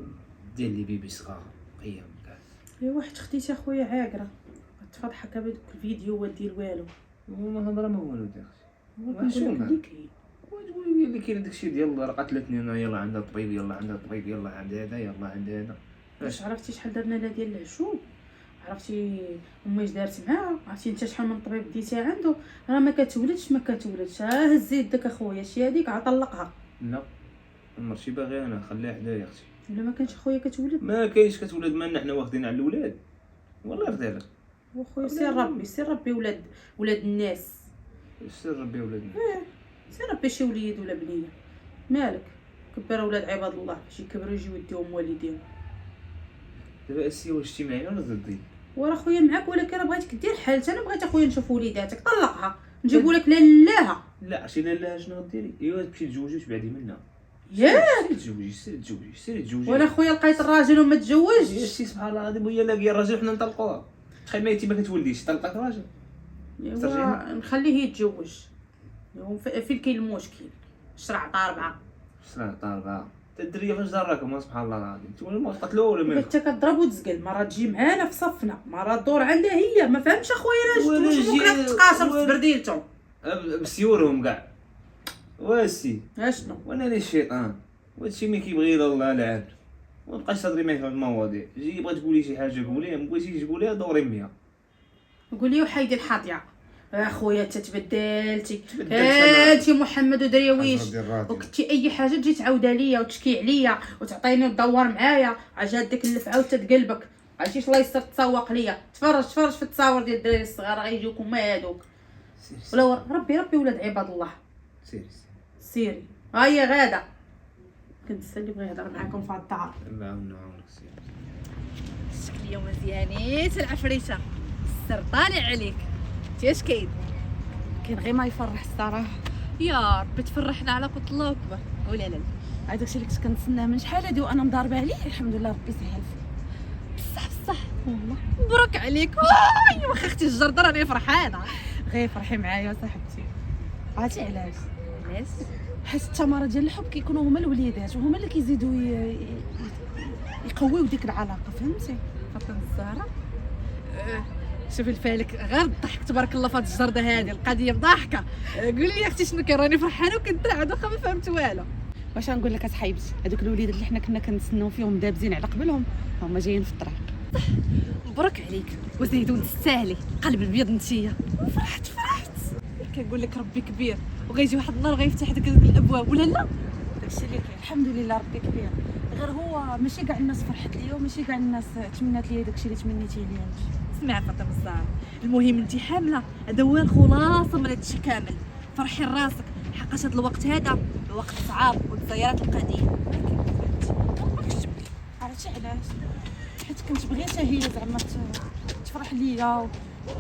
اللي بيبي صغار قيم كاع. ايوا واحد خديتي اخويا عاقره تفضحك بدوك الفيديوهات ديال والو. وما هضره ما والو داك شنو اللي كاين؟ وتقولي لي اللي كاين داكشي ديال راه قتلتني انا يلا عندها الطبيب يلا عندها الطبيب يلا عند هذا يلا عند هذا. واش عرفتي شحال درنا لا ديال العشوب؟ عرفتي امي اش دارت معاها؟ عرفتي انت شحال من طبيب ديتي عنده راه ما كتولدش هزي يدك اخويا شي هذيك عطلقها. لا ماشي باغي انا خليها حدايا اختي. ولا ما كانش اخويا كتولد؟ ما كاينش كتولد مالنا حنا واخدين على الاولاد والله رضي لك وخويا سير ربي ولاد الناس، سير ربي ولادنا. سير ربي شي وليد ولا بنيه، مالك كبر اولاد عباد الله باش يكبروا يجيو يديهم والديهم. دابا السي واش شتي معايا ولا ضدي؟ ورا خويا معاك، ولكن راه بغيتك دير حالت. انا بغيت اخويا نشوف وليداتك، طلقها نجيبوا لك لالاها. لا عرفتي لا شنو غديري؟ ايوا تمشي تزوجي وتبعدي منها. ياك سيري تزوجي. وانا خويا لقيت الراجل وما يا تزوجش. سي سبحان الله العظيم، وهي لاقيه الراجل حنا نطلقوها. تخيل ما انت ما كتولديش طلقك راجل. ايوا نخليه يتزوج، فين كاين المشكل؟ شرع طاربعه سنة طالبة الدريه فاش دراكم سبحان الله العظيم. نتوما ما قتلوه ولا ما انت كضرب وتزقل، مرة تجي معانا في صفنا، مرة تدور عندها هي. ما فهمش اخويا ولا واش جي- ممكن تتقاسم ولا- في برديلتهم. بسيورهم كاع. واسي اشنو وانا لي الشيطان وهادشي ما كيبغي الا الله العبد. ما بقاش تهضري معايا في هاد المواضيع. جي بغات تقولي شي حاجه قوليها، ما بغيتيش تقوليها دوري ميا. نقول لي وحيدي الحاضيه اخويا انت تبدلتي. تبدلت انت محمد ودريويش حجر الراديو. وكنتي اي حاجه تجي تعاودها ليا وتشكي عليا وتعطيني وتدور معايا. عجاد ديك اللف عاود تتقلبك. عرفتيش الله يستر تسوق ليا. تفرج في التصاور ديال الدراري الصغار غيجيوكم ما هادوك. ولا ربي ولاد عباد الله. سيري سيري ها هي غاده. كنت اللي بغى يهضر معاكم في الدار. الله يعاوننا ويعاونك سيري. شكليا مزيانين العفريته، السر طالع عليك. اش كاين؟ كاين غير ما يفرح الصراحه. يا ربي تفرحنا على قوت الله اكبر. ولا لا هذاك الشيء اللي كنت كنتسناه من شحال هادي وانا مضاربه عليه. الحمد لله ربي سهل. بصح والله مبروك عليك. واي واخا اختي الجرده راني فرحانه. غير فرحي معايا صاحبتي. عرفتي علاش؟ علاش؟ حيت الثمره ديال الحب كيكونوا هما الوليدات وهما اللي كيزيدوا يقويو ديك العلاقه، فهمتي؟ فاطمه الزهراء شوفي الفالك غير الضحك تبارك الله في هاد الجرده هذه القضيه بضحكه. قولي لي اختي شنو كاين؟ راني فرحانه وكنترعد واخا ما فهمت والو. واش غنقول لك اصاحبتي؟ هذوك الوليدات اللي حنا كنا كنتسناو فيهم دابزين على قبلهم هما جايين في الطريق. مبروك عليك وزيدون تستاهلي. قلب البيض نتيا. فرحت كنقول لك ربي كبير وغيجي واحد النهار غيفتح ديك الابواب ولا لا. داكشي اللي كاين الحمد لله ربي كبير. غير هو ماشي كاع الناس فرحت ليا وماشي كاع الناس تمنات ليا داكشي اللي تمنيتي ليا انت. اسمع فاطمه الزهراء، المهم انت حامله، هذا هو الخلاصه من هادشي كامل. فرحي راسك حقاش هذا الوقت هذا الوقت صعاب والتغيرات القديمه. عرفتي علاش؟ حيت كنت بغيتها هي زعما تفرح ليا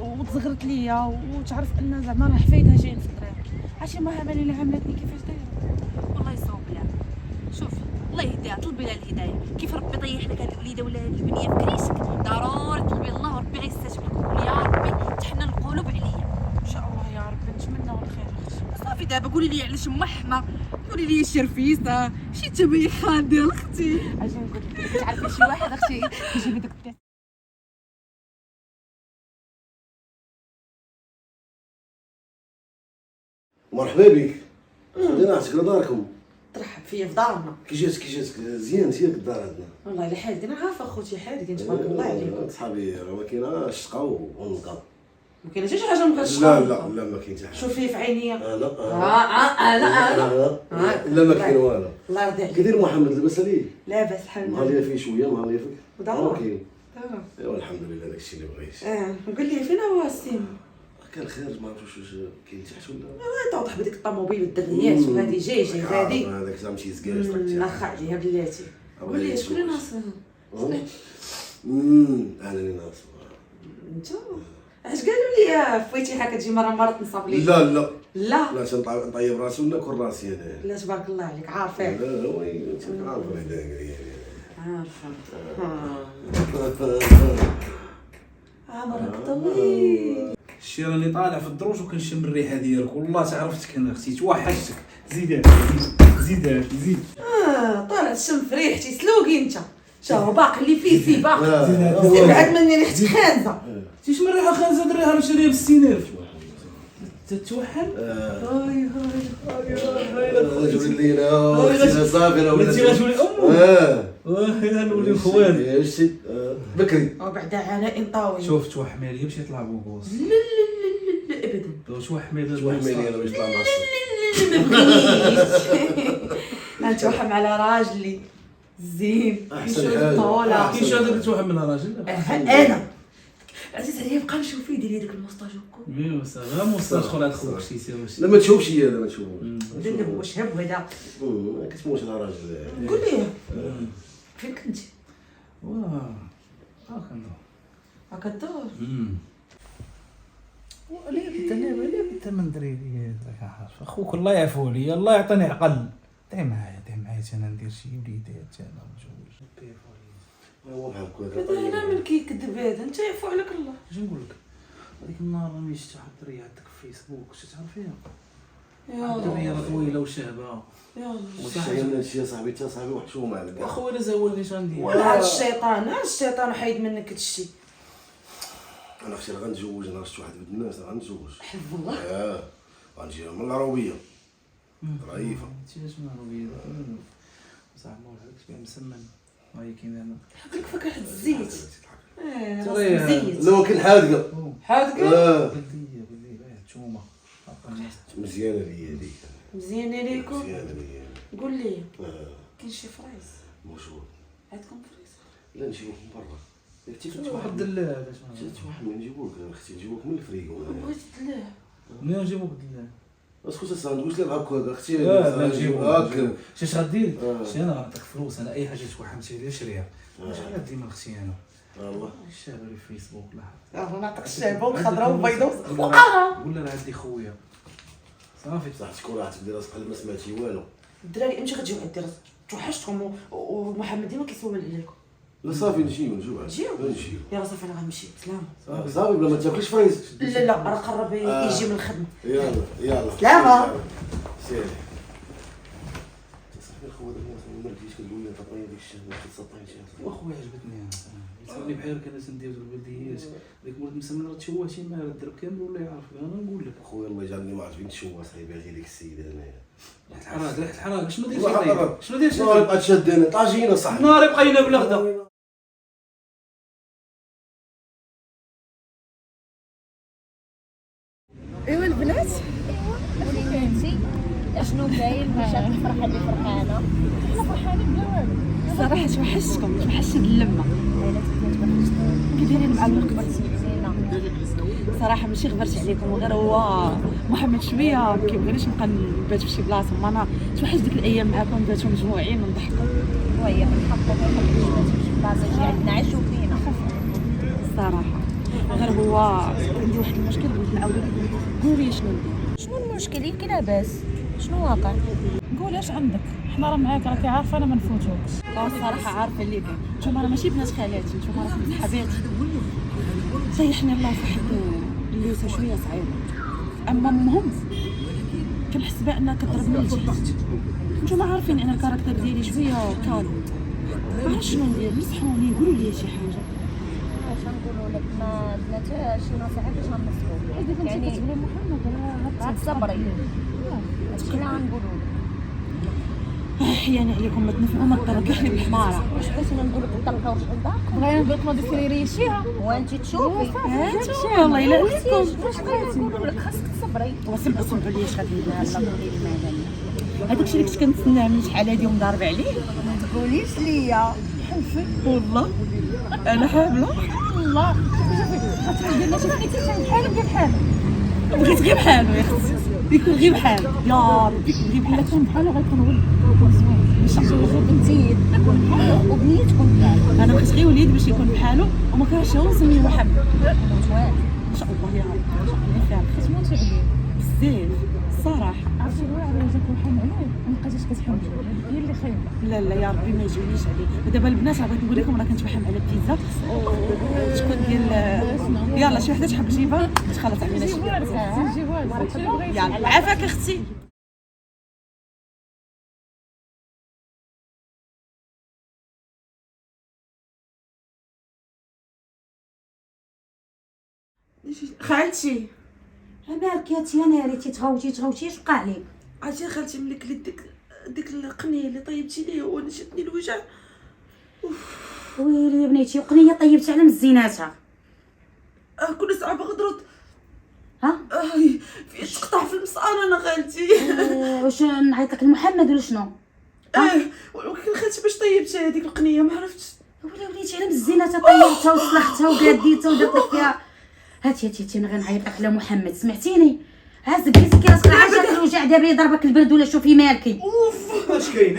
وتزغرت ليا وتعرف ان زعما راه حفايدها جايين في الطريق. عرفتي ما عامله اللي عاملتني كيفاش دايره. والله يصوب لها. شوف الله يهديها، طلبي لها الهدايه. كيف ربي طيح لك هاد الوليده ولا هاد البنيه في كريسك ضروري طلبي الله وربي غيستجيب لك. وقولي يا ربي تحنن القلوب عليا. ان شاء الله يا رب نتمنى الخير. صافي دابا قولي لي علاش محمه، قولي لي شي رفيسه شي تبيخان ديال اختي. اجي نقول لك تعرفي شي واحد اختي كيجيب داك البلاصه. مرحبا بك. خلينا نعطيك لداركم. ترحب فيا في دارنا. كي جاتك زيان انت الدار عندنا. والله الا حالدين عارفه اخوتي حالدين تبارك الله عليكم. صحابي راه ما كاينه الشقا والنقا. ما كاين حتى شي حاجه ما لا لا لا ما كاين حتى حاجه. شوفي في عينيا. انا لا ما كاين والو. الله يرضي عليك. كي داير محمد لاباس عليه؟ لاباس الحمد لله. مهليه فيه شويه مهليه فيك. ودابا كاين. ايوا الحمد لله داكشي اللي بغيت. قول لي فين هو السيم؟ كان خير ما عرفتش واش كاين تحت ولا. توضح بديك الطوموبيل والدريات وهادي جاي غادي. هذاك زعما شي زكاش نخ عليها بلاتي. قول لي شكون اللي ناصر؟ انا اللي ناصر. انت اش قالوا لي فويتي هكا تجي مره تنصب لي؟ لا لا لا لا نطيب راسي ولا كل راسي انا. لا تبارك الله عليك عارفه. لا وي عارف هذا عارفه. عمرك طويل. شتي راني طالع في الدروج وكنشم الريحه ديالك والله تعرفتك انا اختي توحشتك. زيد. طالع الشم في ريحتي سلوقي انت. شو باقي اللي فيه سيبا. سير بعد مني ريحتك خانزه. تيش من ريحه خانزه دريها راه شاريها بالسيناف. تتوحل. جبت لينا صافي راه انت غتولي يا نولي خوان. بكري. وبعدا عناء طاوي. شوف توحمي ليا باش يطلع بوكوس. لا ابدا. لو توحمي ليا انا باش طلع ما نتوحم على راجلي زين أحسن كيشوف حاجة. طولة. كيش هذاك توحم من راجل. انا عزيز عليا بقى نشوف فيه ديري داك الموستاج هكا. مي غير موستاج اخر هاد خوك شي سي واش. لا ما تشوفش هي لا ما تشوفش. دير له هو شاب هذا. كتموت على راجل. قول لي فين كنتي؟ واه كندور. هكا الدور. وليه انت من دريري هذاك عارف اخوك الله يعفو عليا الله يعطيني عقل. دعي معايا انا ندير شي وليدات انا ونتزوج. هو بحال هذا انا من كيكذب هذا انت يعفو عليك الله. اش نقول لك هذيك النهار راني شفت واحد الدريه عندك في فيسبوك واش تعرفيها؟ الدريه راه طويله وشابه. يلا هادشي صاحبي تا صاحبي وحشومه على كاع. واخويا انا زاولني اش غندير. هذا الشيطان حيد منك هادشي. انا اختي راه غنتزوج انا شفت واحد من الناس راه غنتزوج. حب الله. غنجي من العروبيه ضعيفه. هادشي علاش من العروبيه صاحبي ما عرفتش بها مسمن هاي كاين انا هاك فاك واحد الزيت. زيت لا ولكن حادقه حادقه. بلدي تومه مزيانه ليا هذيك. مزيانه ليكم. مزيانه ليا. قول لي كاين شي فرايز مشهور عندكم فرايز؟ لا نجيبوك من برا. شي واحد دلال جات واحد من نجيبوك اختي نجيبوك من الفريكو. بغيت دلاه. منين نجيبوك دلال؟ اسكو تساندويش لي هكا اختي. لا نجيبوك هكا شاش غدير؟ شي انا غنعطيك فلوس انا اي حاجه توحمتي لي شريها. شحال ديما اختي انا والله الشابه اللي في فيسبوك لا يلا نعطيك الشعبه والخضراء والبيضاء ولا راه عندي خويا صافي صح تكون راح تبدي راسك بحال ما سمعتي والو. الدراري امتى غتجيو عندي راه توحشتكم ومحمد ديما كيسول عليكم. لا صافي نجيو نجيو يلا صافي انا غنمشي بسلامه. صافي بلا ما تاكلش فريز. لا راه قرب يجي من الخدمه. يلا سلامه. سيري صاحبي الخوات ما رديتش كتقول لي تعطيني ديك الشهوه كتسطيتي. واخويا عجبتني يسولني بحال كناس ندير البلديات ديك ولد مسمن راه تشوهتي مع الدرب كامل ولا يعرف انا نقول لك خويا الله يجعلني ما عرفت نتشوه صاحبي غير ديك السيده انايا. ريحة الحراق شنو دير شي شنو دير شي نهار بقات شاداني طاجينه صاحبي. نهار بقينا بالغدا. ايوا البنات قولي لي انتي اشنو كاين واش هاد الفرحه اللي فرحانه؟ حنا فرحانين بلا والو صراحه توحشت اللمه. كي دايرين مع الوقت؟ صراحه ماشي غبرت عليكم غير هو محمد شويه ما كيبغينيش نبقى نبات في شي بلاصه. انا توحشت ديك الايام معكم باتوا مجموعين ونضحكوا. وهي بنحطوا ما يخليش تباتي في شي بلاصه جي عندنا عشو فينا الصراحه غير هو عندي واحد المشكل بغيت نعاودو لك. قولي لي شنو ندير؟ شنو المشكل يمكن لاباس شنو واقع؟ قول اش عندك حنا راه معاك راكي عارفه انا ما نفوتوكش. الصراحه عارفه اللي كاين نتوما راه ماشي بنات خالاتي نتوما راه بنات حباتي. طيحني الله في واحد الليسه شويه صعيبه اما المهم كنحس بانها كضرب من الجهه. نتوما عارفين انا الكاركتر ديالي شويه كالم. ما عرفتش شنو ندير نصحوني قولوا لي شي حاجه. واش نقولوا لك ما درناش شي نصيحه باش غنصحوك يعني كتبني محمد راه غتصبري هادشي اللي غنقولوا لك. احيانا عليكم ما تنفعوا ما تطرقحني بالحماره. واش بغيتي نقول لك الطلقه واش عندك؟ بغينا نقول لك ما ديري ريشيها وانت تشوفي هانتوما والله الا عليكم واش بغيتي نقول لك خاصك تصبري. وسمعوا لي اش غادي ندير. لا قولي لي معايا هذاك الشيء اللي كنت كنتسناه من شحال هادي ومضاربه عليه. ما تقوليش ليا حلفي والله انا حامله الله غتبقى لنا شي حاجه بحالك بحال بغيت غير بحالو يا اختي يكون غير بحالو يا ربي يكون غير بحالو. كون بحالو غيكون ولد زوين باش نشوفو بنتي تكون بحالو وبنية تكون بحالو. انا بغيت غير وليد باش يكون بحالو وما كرهش هو نسميه محمد زوين ان شاء الله يا رب. ان شاء الله فيها كتموتي عليه بزاف الصراحه. عرفتي الواحد اللي جاك وحام عليه وما بقيتيش كتحمل هي اللي خايبه. لا يا ربي ما يجيونيش عليه. دابا البنات بغيت نقول لكم راه كنت بحام على بيتزا شكون ديال يلا شي وحده تحب تجيبها تخلص علينا شي يلا عافاك اختي. خالتي عبالك يا تي انا ريتي تغوتي اش بقى عليك؟ عرفتي خالتي ملي كليت ديك القنيه اللي طيبتي لي ونشدني الوجع. ويلي يا بنيتي وقنيه طيبتي على مزيناتها. كل ساعه باغا ترد ها في تقطع في المسقانه انا خالتي. واش نعيط لك لمحمد ولا شنو؟ ولكن خالتي باش طيبتي هذيك القنيه ما عرفتش. وليدي بغيتي على مزيناتها طيبتها وصلحتها وقاديتها ودرت لك فيها. هاتي انا غنعيط لك على محمد، سمعتيني؟ هاز قلتي راسك عاجبك الوجع دابا يضربك البرد ولا شوفي مالكي. اش كاين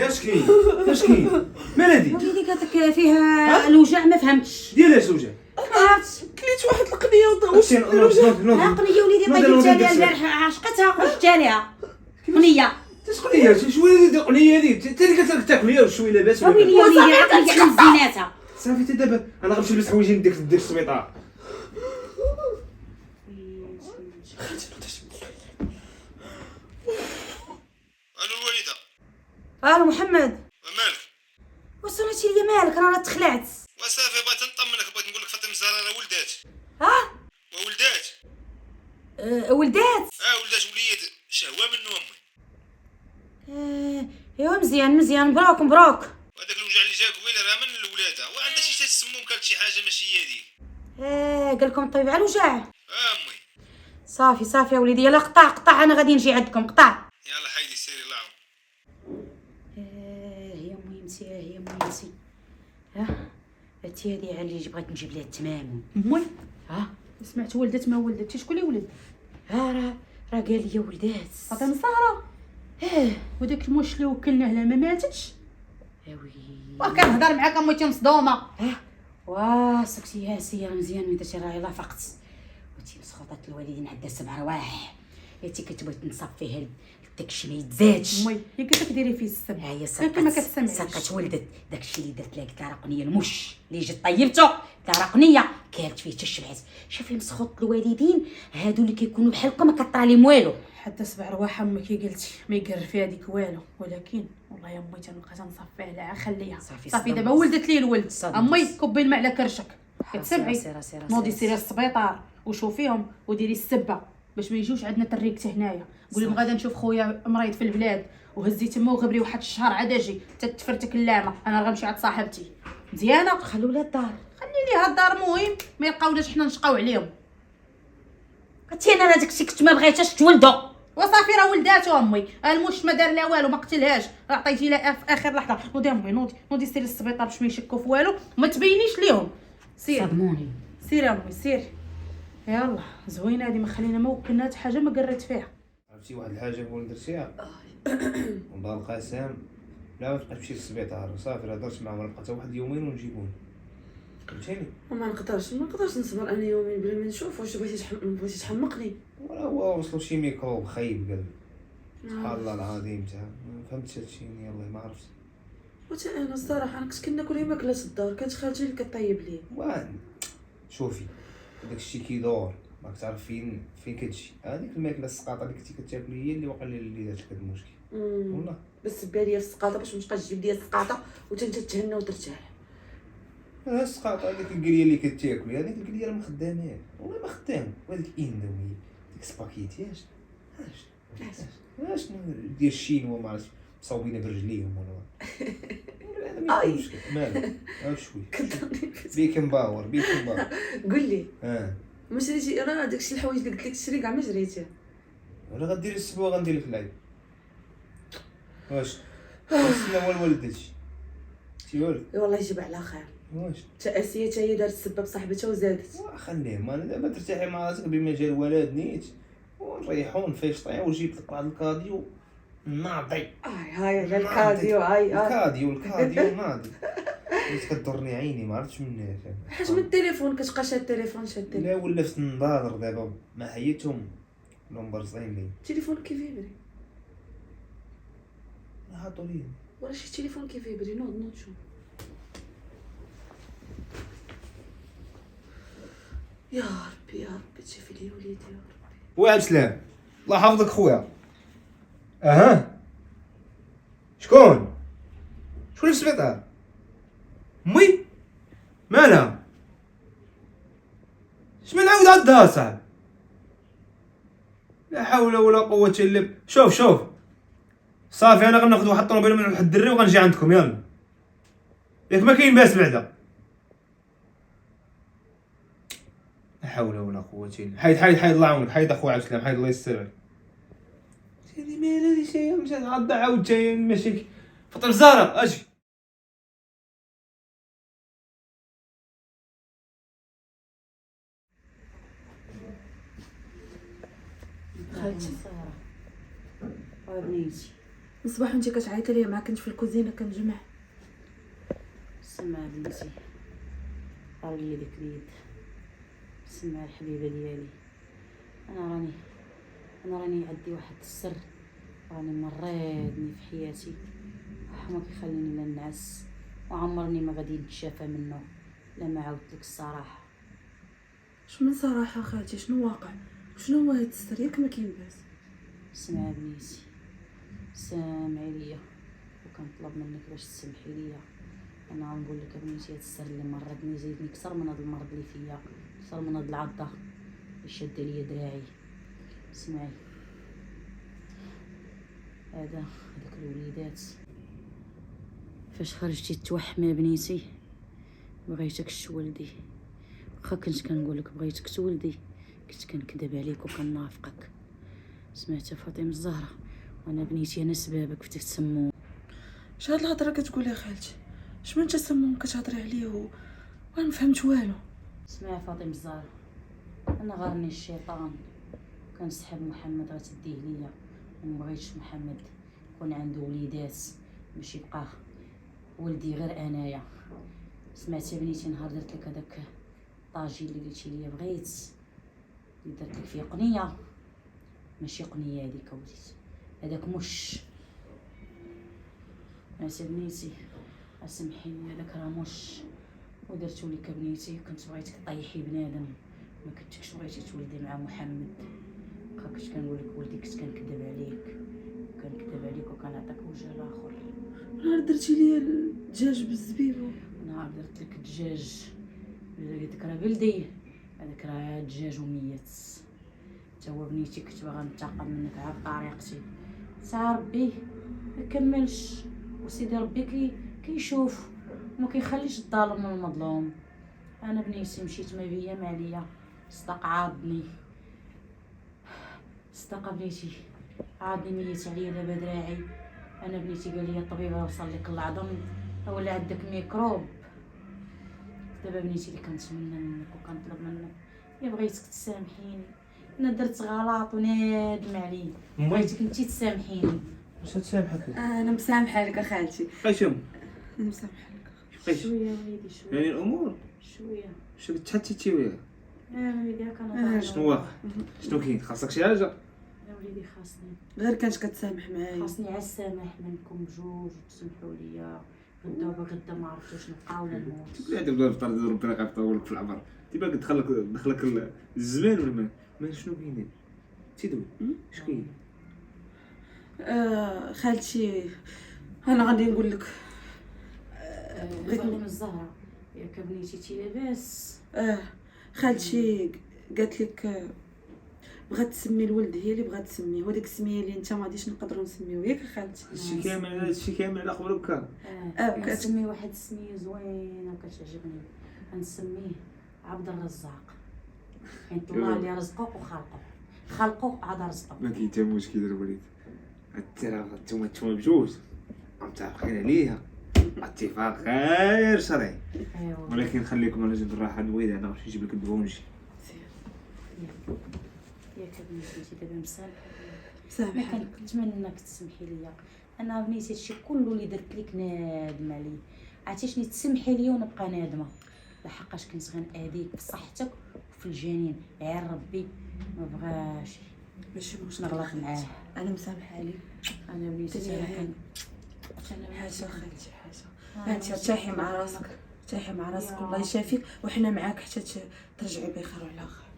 مال هادي وليدي قالت لك فيها الوجع، ما فهمتش. ديال اش وجع؟ عرفت كليت واحد القنيه وطوش عقليه وليدي ما قلت لها البارح عشقتها وقلت لها قنيه. تسقنيه شويه ديال القنيه هادي انت اللي قلت لك تاكليها وشويه لاباس ويلي يا وليدي عقليه على مزيناتها. صافي حتى دابا انا غنمشي نلبس حوايجي نديك السبيطار. الو الوالده. الو محمد، مالك؟ وصلتي لي مالك؟ راه تخلعت. وصافي بغيت نطمنك، بغيت نقول لك فاطمه الزهراء راه ولدات. وولدات ولدات. ولدات وليد شهوه منه امي. ايوا مزيان مبروك. وهذاك الوجع اللي جاك ويلي راه من الولاده، وعندها شي تسمم كانت شي حاجه ماشي هي هذيك. قال لكم طيب على الوجع. امي صافي يا وليدي، يلا قطع انا غادي نجي عندكم، قطع. يلا حيدي سيري الله يعاون. هي مهمتي هاتي هادي على اللي بغيت نجيب لها التمام. امي سمعت ولدت ما ولدتي، شكون اللي ولد؟ راه قال لي ولدات فاطمه الزهراء. وداك الموش اللي وكلناه لها ما ماتتش؟ وكنهضر معاك امي مصدومه. سكتي يا سير مزيان من درتي راه يلا فقت. وتي مسخوطه الوالدين عندها 7 رواح، ياتي كتبغي تنصب فيها داكشي ما يتزادش. امي هي قالت لك ديري فيه السم. هي ما كتسمعش. سقط ولدت داكشي اللي درت لها، قلت لها راه قنيه المش اللي جات طيبته، قلت لها راه قنيه كانت فيه حتى الشبعات. شوفي مسخوط الوالدين هادو اللي كيكونوا بحالكم ما كطرى لهم والو. حتى 7 رواح امي كي قلتي ما يقرر فيها ديك والو، ولكن والله يا امي تنبقى تنصفيها لا خليها. صافي دابا ولدت لي الولد. امي كبي الماء على كرشك كتسمعي، نوضي سيري للسبيطار وشوفيهم وديري السبه باش ما يجوش عندنا تريكته هنايا. قولي لهم غادا نشوف خويا مريض في البلاد وهزي تما وغبري واحد الشهر عاد اجي تتفرتك اللامه. انا غنمشي عند صاحبتي مزيانه. خلوا لها الدار، خلي ليها الدار مهم ما يلقاوناش حنا نشقاو عليهم. قلتي انا داكشي كنت ما بغيتهاش تولدوا. وصافي راه ولداتو امي، المش ما دار لا والو ما قتلهاش، راه عطيتي لها في اخر لحظه. نوضي امي نوضي سيري للسبيطار باش ما يشكوا في والو وما تبينيش ليهم. صدموني. سيري امي سيري. يلا زوينه هذه، ما خلينا ما وكلنا حتى حاجه ما قريت فيها. عرفتي واحد الحاجه هو اللي درتيها والله القسم لا ما تبقاش تمشي للسبيطار. صافي راه درت معاهم، بقى حتى واحد يومين ونجيبوني. فهمتيني؟ وما نقدرش نصبر انا يومين بلا ما نشوف. واش بغيتي تحمقني؟ ولا هو وصلوا شي ميكروب خايب قال سبحان الله العظيم. تا ما فهمتش هادشي والله ما عرفت. وتا انا الصراحه انا كنت كناكل ماكله الدار، كانت خالتي اللي كطيب لي. وين شوفي داكشي كيدور ماك تعرف فين كتجي. هذيك الماكله السقاطه اللي كنتي كتاكلي هي اللي وقع لي اللي دارت هذا المشكل. والله بس سبها ليا في السقاطه باش ما تبقاش تجيب ليا السقاطه وتتهنى وترتاح. هذا السقاطه هذيك القليه اللي كتاكلي، هذيك القليه راه ما خداماش والله ما خدام. وهذيك الاندومي ديك سباكيتي اش ديال الشينوا ما عرفتش مصاوبين برجليهم ولا هذا ما مشكل مالك شويه بيكن باور. قول لي ما شريتي راه داكشي الحوايج اللي قلت لك تشري كاع ما شريتيه؟ ولا غديري السبوع غندير لك العيب. واش نستنى هو الوالد هادشي تيولد والله يجيب على خير. واش تا اسيه تا هي دارت السبه بصاحبتها وزادت. خليهم انا دابا ترتاحي مع راسك بما جا الولد نيت ونريحو نفيشطيو وجيب لك واحد الكاديو ناضي. هاي على الكاديو الكاديو ناضي. كدورني عيني ما عرفتش منين حاج من التليفون كتبقى شاد التليفون لا ولفت نضاضر دابا ما حيتهم لهم برصين لي. التليفون كيفيبري هاتوا لي ولا شي تليفون كيفيبري. نوض شوف. يا ربي تشوفي لي وليدي يا ربي. وعد سلام الله يحفظك خويا. شكون في السبيطار؟ امي مالها؟ شمن عاود عندها صاحبي؟ لا حول ولا قوة الا بالله. شوف صافي انا غناخذ واحد الطوموبيل من واحد الدري وغنجي عندكم. يلا ياك ما كاين باس بعدا. لا حول ولا قوة الا. حيد الله يعاونك. حيد اخويا عبد السلام. حيد الله يستر عليك. سيدي مال هادي شي مشات غدا عاود جايه ماشي فاطمه الزهراء اجي. خالتي. ساره بنيتي الصباح وانت كتعيطي ليا ما كنت في الكوزينه كنجمع. سمع بنتي قال لي ديك اليد، سمع الحبيبه ديالي، انا راني عندي واحد السر راني مريضني في حياتي وما كيخليني لا نعس وعمرني ما غادي نتشافى منه لا ما عاودت لك الصراحه. اش من صراحه خالتي؟ شنو واقع؟ شنو هو هاد السر ياك ما كاين باس؟ سمع بنيتي، سامعي ليا وكنطلب منك باش تسمحي ليا. انا غنقول لك بنيتي هاد السر اللي مرضني زيدني كثر من هاد المرض اللي فيا، كثر من هاد العضه اللي شاده ليا دراعي. سمعي، هذوك الوليدات فاش خرجتي توحمي بنيتي بغيتكش تولدي، واخا كنت كنقول لك بغيتك تولدي كنت كنكذب عليك وكنافقك. سمعتي فاطمه الزهراء، وانا بنيتي انا سبابك في التسمم. اش هاد الهضره كتقولي خالتي؟ اش من تسمم كتهضري عليه وانا ما فهمت والو؟ اسمعي فاطمه الزهراء، انا غرني الشيطان كنسحب محمد غتديه ليا ومبغيتش محمد يكون عنده وليدات باش يبقى ولدي غير انايا. سمعتي بنيتي نهار درت لك هذاك الطاجين اللي قلتي لي بغيت اللي درت لك فيه قنيه، ماشي قنيه هذيك وليت هذاك مش ماشي بنيتي، اسمحي لي هذاك راه مش ودرتو لك بنيتي. كنت بغيتك طيحي بنادم، ما كنتكش بغيتي تولدي مع محمد. كنت كنقول لك ولدي كنت كنكذب عليك وكنعطيك وجه الاخر. نهار درتي لي الدجاج بالزبيب نهار درت لك الدجاج هذاك راه بلدي، هذاك راه دجاج وميت. تا هو بنيتي كنت باغا ننتقم منك عا بطريقتي، ساعه ربي ما كملش وسيدي ربي كيشوف وما كيخليش الظالم من المظلوم. انا بنيتي مشيت ما بيا ما عليا، صدق عاضني صدق بنيتي عاضني ميت عليا دابا دراعي. انا بنيتي قال لي الطبيب وصل لك العظم ولا عندك ميكروب. دابا بنيتي اللي كنتمنى منك وكنطلب منك يا بغيتك تسامحيني، انا درت غلط ونادم عليه، بغيتك انتي تسامحيني. واش تسامحك؟ انا مسامحه لك اخالتي، بقيتي انا مسامحه لك. بقيتي شويه وليدي شويه يعني الامور شويه شنو تحتيتي وياه؟ وليدي هاك انا شنو واقع؟ شنو كاين؟ خاصك شي حاجه؟ يا وليدي خاصني غير كانت كتسامح معايا. خاصني على السماح منكم بجوج وتسمحوا ليا. غدا ما عرفتوش نبقى ولا نموت. تقول هذا بلا الفطر ديال ربنا غيطولك في العمر، تيبان دخلك الزمان ولا ما شنو كاين؟ تيدوي اش كاين؟ خالتي انا غادي نقول لك بغيت فاطمه الزهراء ياك بنيتي تي لاباس. خالتي قالت لك بغات تسمي الولد، هي اللي بغات تسميه، وديك السميه اللي انت ما غاديش نقدروا نسميوه ياك خالتي. هادشي كامل على قبل وكان. كنسمي واحد السميه زوينه وكتعجبني، غنسميه عبد الرزاق، حيت الله اللي رزقك خلقه عاد رزقك. ما كاين حتى مشكل الوليد، نتوما بجوج متفقين عليها اتفاق غير شرعي، ولكن خليكم على جنب الراحه. نويد انا باش نجيب لك الدواء ونجي. ياك بنيتي دابا مسامحه ما كنتمنى انك تسمحي ليا. انا بنيتي هادشي كله اللي درت لك نادم عليه، عرفتي شنو تسمحي ليا ونبقى نادمه لحقاش كنت غنأذيك بصحتك وفي الجنين. عير ربي ما بغاش ماشي باش نغلط معاه. انا مسامحه عليك. انا بنيتي حاجه خالتي حاجه انت ارتاحي مع راسك، ارتاحي مع راسك الله يشافيك وحنا معاك حتى ترجعي بخير وعلى خير.